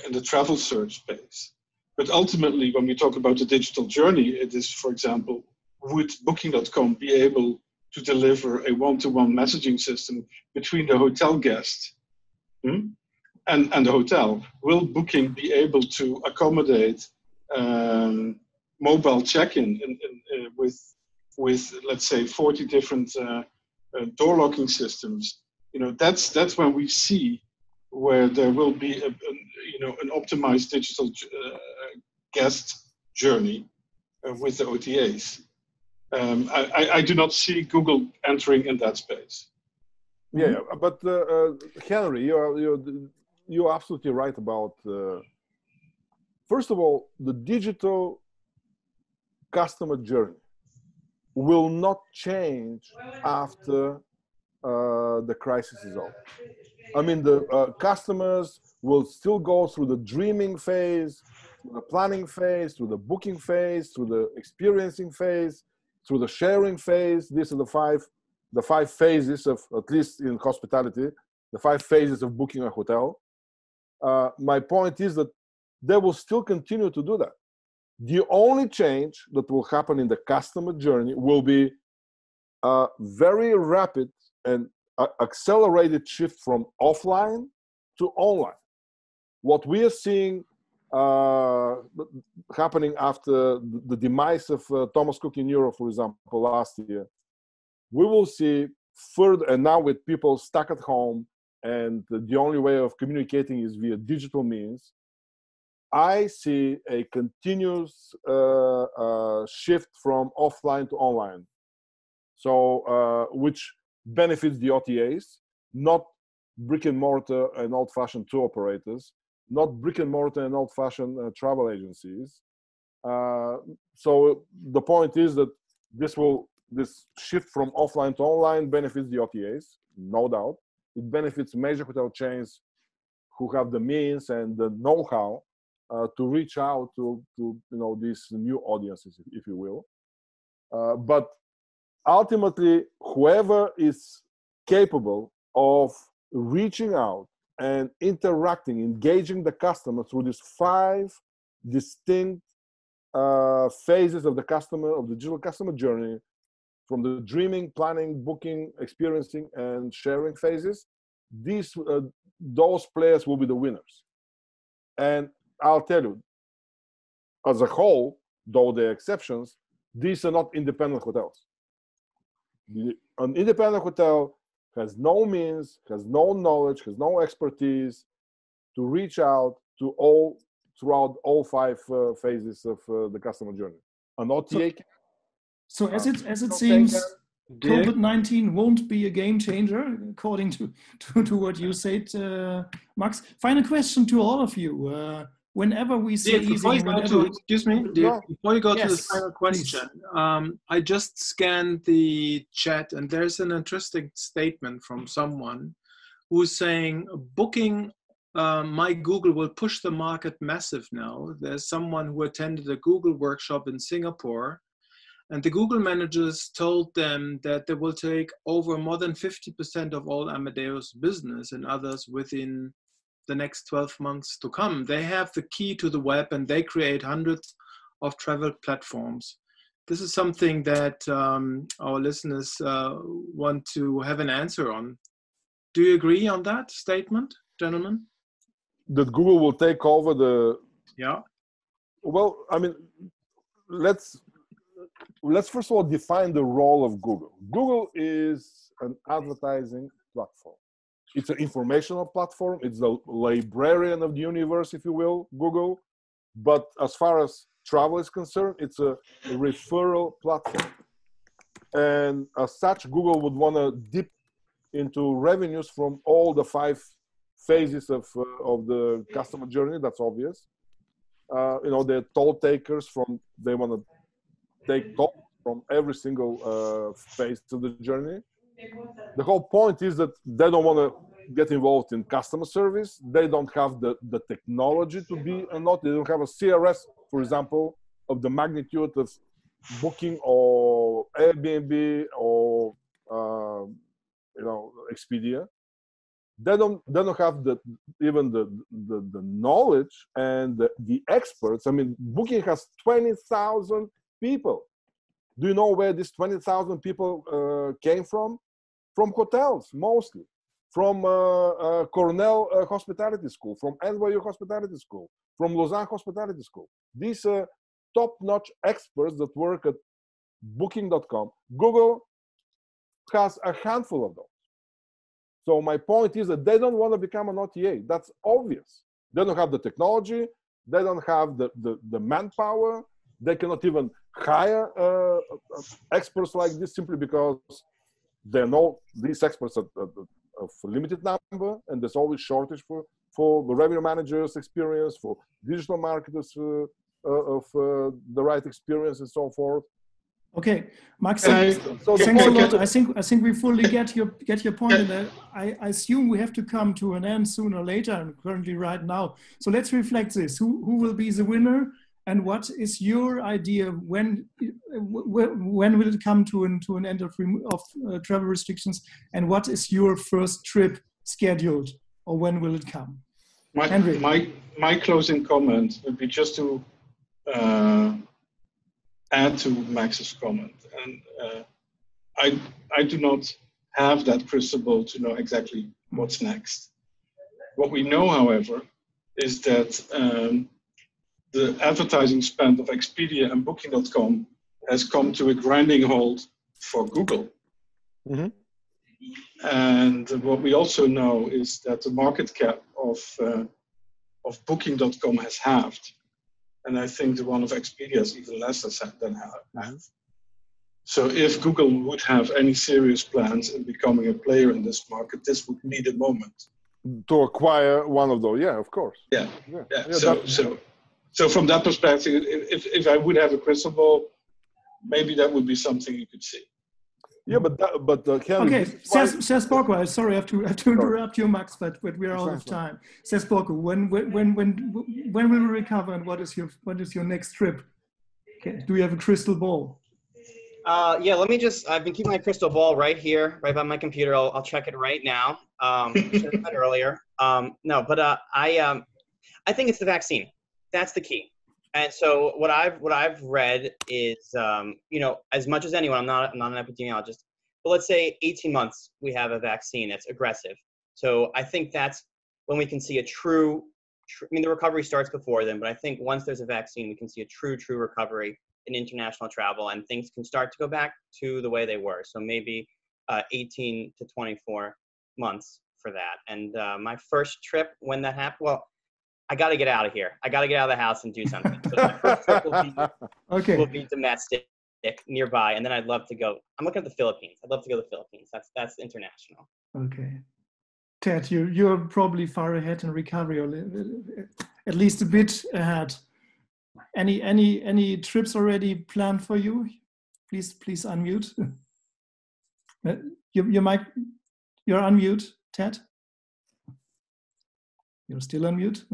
in the travel search space. But ultimately, when we talk about the digital journey, it is, for example, would Booking.com be able to deliver a one-to-one messaging system between the hotel guest and the hotel? Will Booking be able to accommodate mobile check-in with let's say 40 different door locking systems? That's when we see where there will be an optimized digital guest journey with the OTAs. I do not see Google entering in that space. Yeah, but Henry, you're absolutely right about. First of all, the digital customer journey will not change after the crisis is over. I mean, the customers will still go through the dreaming phase, through the planning phase, through the booking phase, through the experiencing phase, through the sharing phase. These are the five phases of, at least in hospitality, the 5 phases of booking a hotel. My point is that they will still continue to do that. The only change that will happen in the customer journey will be a very rapid and accelerated shift from offline to online. What we are seeing happening after the demise of Thomas Cook in Europe, for example, last year, we will see further, and now with people stuck at home and the only way of communicating is via digital means, I see a continuous shift from offline to online. So, which benefits the OTAs, not brick and mortar and old-fashioned tour operators, not brick and mortar and old-fashioned travel agencies. So the point is that this shift from offline to online benefits the OTAs, no doubt. It benefits major hotel chains who have the means and the know-how to reach out to these new audiences, if you will. But ultimately, whoever is capable of reaching out and interacting, engaging the customer through these 5 distinct phases of the digital customer journey, from the dreaming, planning, booking, experiencing, and sharing phases, those players will be the winners. And I'll tell you, as a whole, though there are exceptions, these are not independent hotels. An independent hotel has no means, has no knowledge, has no expertise to reach out to throughout all 5 phases of the customer journey. An OTA. So as it seems, COVID-19 won't be a game changer, according to what you said, Max. Final question to all of you. Whenever we see before you go to the final question, I just scanned the chat and there's an interesting statement from someone who's saying booking my Google will push the market massive now. There's someone who attended a Google workshop in Singapore, and the Google managers told them that they will take over more than 50% of all Amadeus business and others within the next 12 months to come. They have the key to the web and they create hundreds of travel platforms. This is something that our listeners want to have an answer on. Do you agree on that statement, gentlemen? That Google will take over the... Yeah. Well, I mean, let's first of all define the role of Google. Google is an advertising platform. It's an informational platform. It's the librarian of the universe, if you will, Google. But as far as travel is concerned, it's a referral platform. And as such, Google would want to dip into revenues from all the 5 phases of the customer journey. That's obvious. They're toll takers they want to take toll from every single phase of the journey. The whole point is that they don't want to get involved in customer service. They don't have the technology to be they don't have a CRS, for example, of the magnitude of Booking or Airbnb or Expedia. They don't have even the knowledge and the experts. I mean, Booking has 20,000 people. Do you know where these 20,000 people came from? From hotels, mostly. From Cornell Hospitality School, from NYU Hospitality School, from Lausanne Hospitality School. These are top-notch experts that work at Booking.com. Google has a handful of those. So my point is that they don't want to become an OTA. That's obvious. They don't have the technology. They don't have the manpower. They cannot even hire experts like this simply because they know these experts at limited number, and there's always shortage for the revenue managers' experience, for digital marketers of the right experience, and so forth. Okay, Max, thanks a lot. I think we fully get your point, and I assume we have to come to an end sooner or later, and currently right now. So let's reflect this. Who will be the winner, and what is your idea? When will it come to an end of travel restrictions, and what is your first trip scheduled, or when will it come? My closing comment would be just to add to Max's comment, and I do not have that crystal ball to know exactly what's next. What we know, however, is that the advertising spend of Expedia and Booking.com has come to a grinding halt for Google. Mm-hmm. And what we also know is that the market cap of Booking.com has halved. And I think the one of Expedia is even less than half. So if Google would have any serious plans in becoming a player in this market, this would be the moment. To acquire one of those, yeah, of course. Yeah. So from that perspective, if I would have a crystal ball, maybe that would be something you could see. Yeah, but okay, says Borko. Sorry, I have to interrupt you, Max, but we are out of time. Says Borko, when will we recover, and what is your next trip? Okay. Do you have a crystal ball? Yeah, let me just. I've been keeping my crystal ball right here, right by my computer. I'll check it right now. I should have said earlier. No, but I think it's the vaccine. That's the key. And so what I've read is, as much as anyone, I'm not an epidemiologist, but let's say 18 months we have a vaccine that's aggressive. So I think that's when we can see a true I mean, the recovery starts before then, but I think once there's a vaccine, we can see a true recovery in international travel, and things can start to go back to the way they were. So maybe 18 to 24 months for that. And my first trip, when that happened, well, I got to get out of here. I got to get out of the house and do something. So my first trip will be domestic, nearby, and then I'd love to go. I'm looking at the Philippines. I'd love to go to the Philippines. That's international. Okay, Ted, you're probably far ahead in recovery, or at least a bit ahead. Any trips already planned for you? Please unmute. You're unmute, Ted. You're still on mute.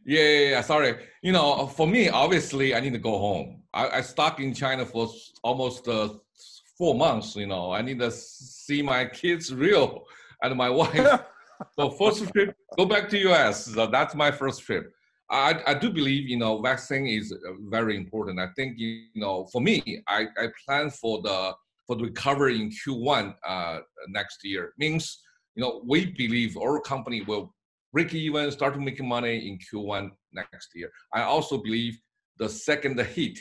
Yeah. Sorry. For me, obviously, I need to go home. I stuck in China for almost 4 months. I need to see my kids real and my wife. So first trip, go back to US. So that's my first trip. I do believe, vaccine is very important. I think, for me, I plan for the recovery in Q1 next year. Means, we believe our company will break even, start to make money in Q1 next year. I also believe the second hit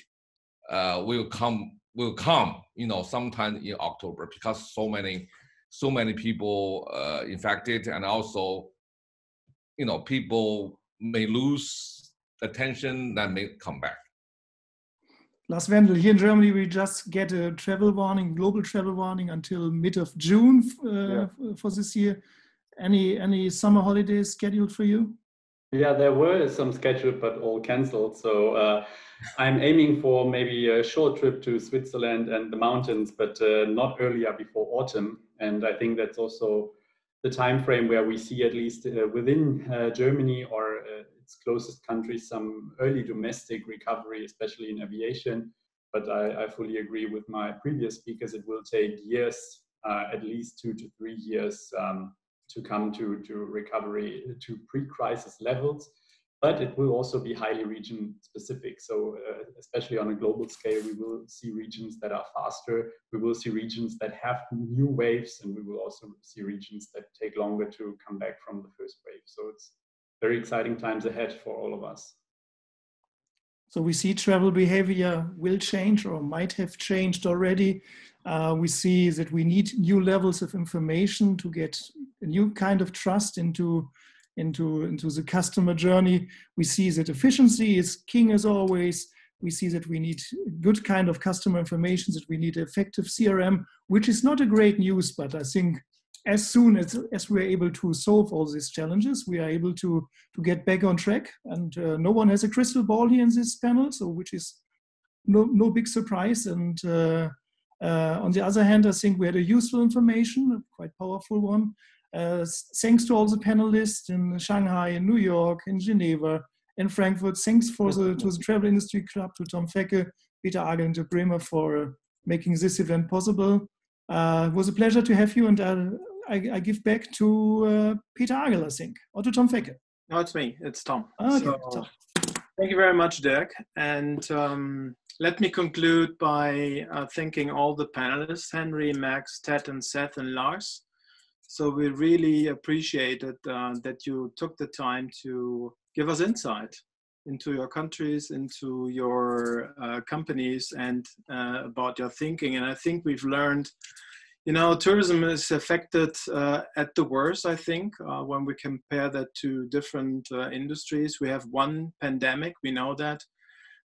will come, sometime in October, because so many people infected, and also, people may lose attention, that may come back. Lars Wendel, here in Germany, we just get a travel warning, global travel warning until mid of June for this year. Any summer holidays scheduled for you? Yeah, there were some scheduled, but all canceled. So I'm aiming for maybe a short trip to Switzerland and the mountains, but not earlier before autumn. And I think that's also the time frame where we see, at least within Germany or its closest countries, some early domestic recovery, especially in aviation. But I fully agree with my previous speakers. It will take years, at least 2 to 3 years, to come to recovery to pre-crisis levels, but it will also be highly region specific. So especially on a global scale, we will see regions that are faster. We will see regions that have new waves, and we will also see regions that take longer to come back from the first wave. So it's very exciting times ahead for all of us. So we see travel behavior will change, or might have changed already. We see that we need new levels of information to get a new kind of trust into the customer journey. We see that efficiency is king as always. We see that we need good kind of customer information, that we need effective CRM, which is not a great news, but I think as soon as we're able to solve all these challenges, we are able to get back on track. And no one has a crystal ball here in this panel, so which is no big surprise. And on the other hand, I think we had a useful information, a quite powerful one. Thanks to all the panelists in Shanghai, in New York, in Geneva, in Frankfurt. Thanks to the Travel Industry Club, to Tom Fecke, Peter Agel, and Dirk Bremer for making this event possible. It was a pleasure to have you, and I give back to Peter Agel, I think, or to Tom Fecke. No, it's me. It's Tom. Okay, So, Tom. thank you very much, Dirk. And let me conclude by thanking all the panelists, Henry, Max, Ted, and Seth, and Lars. So we really appreciated that you took the time to give us insight into your countries, into your companies, and about your thinking. And I think we've learned, you know, tourism is affected at the worst, I think, when we compare that to different industries. We have one pandemic, we know that,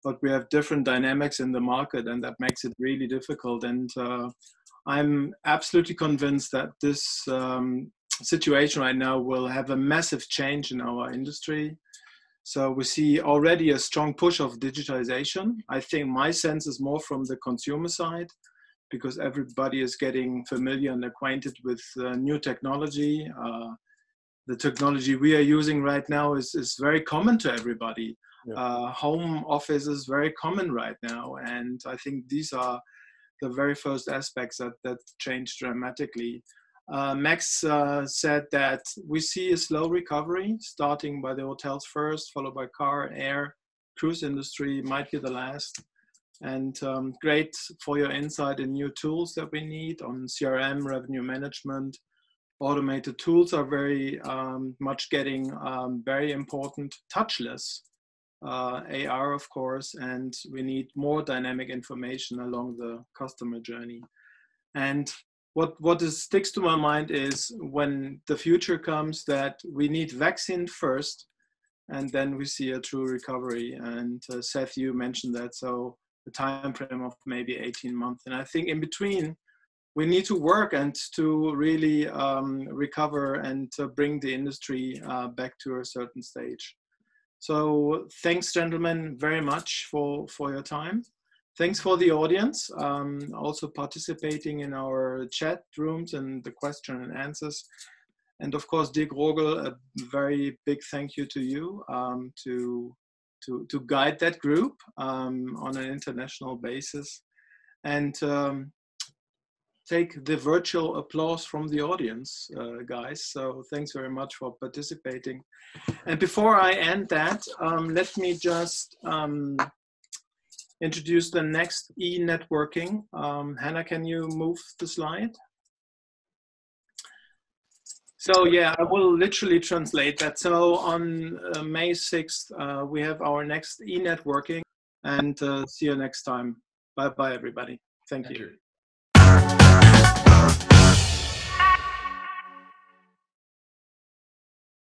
but we have different dynamics in the market, and that makes it really difficult. And I'm absolutely convinced that this situation right now will have a massive change in our industry. So we see already a strong push of digitalization. I think my sense is more from the consumer side, because everybody is getting familiar and acquainted with new technology. The technology we are using right now is very common to everybody. Yeah. Home office is very common right now. And I think these are the very first aspects that changed dramatically. Max said that we see a slow recovery, starting by the hotels first, followed by car, air, cruise industry might be the last. And great for your insight in new tools that we need on CRM, revenue management. Automated tools are very much getting very important. Touchless, AR, of course, and we need more dynamic information along the customer journey. And what sticks to my mind is when the future comes that we need vaccine first, and then we see a true recovery. And Seth, you mentioned that, so the time frame of maybe 18 months. And I think in between, we need to work and to really recover and to bring the industry back to a certain stage. So thanks, gentlemen, very much for your time. Thanks for the audience, also participating in our chat rooms and the question and answers. And of course, Dirk Rogel, a very big thank you to you to guide that group on an international basis. And take the virtual applause from the audience, guys. So thanks very much for participating. And before I end that, let me just introduce the next e-networking. Hannah, can you move the slide? So yeah, I will literally translate that. So on May 6th, we have our next e-networking, and see you next time. Bye-bye, everybody. Thank you.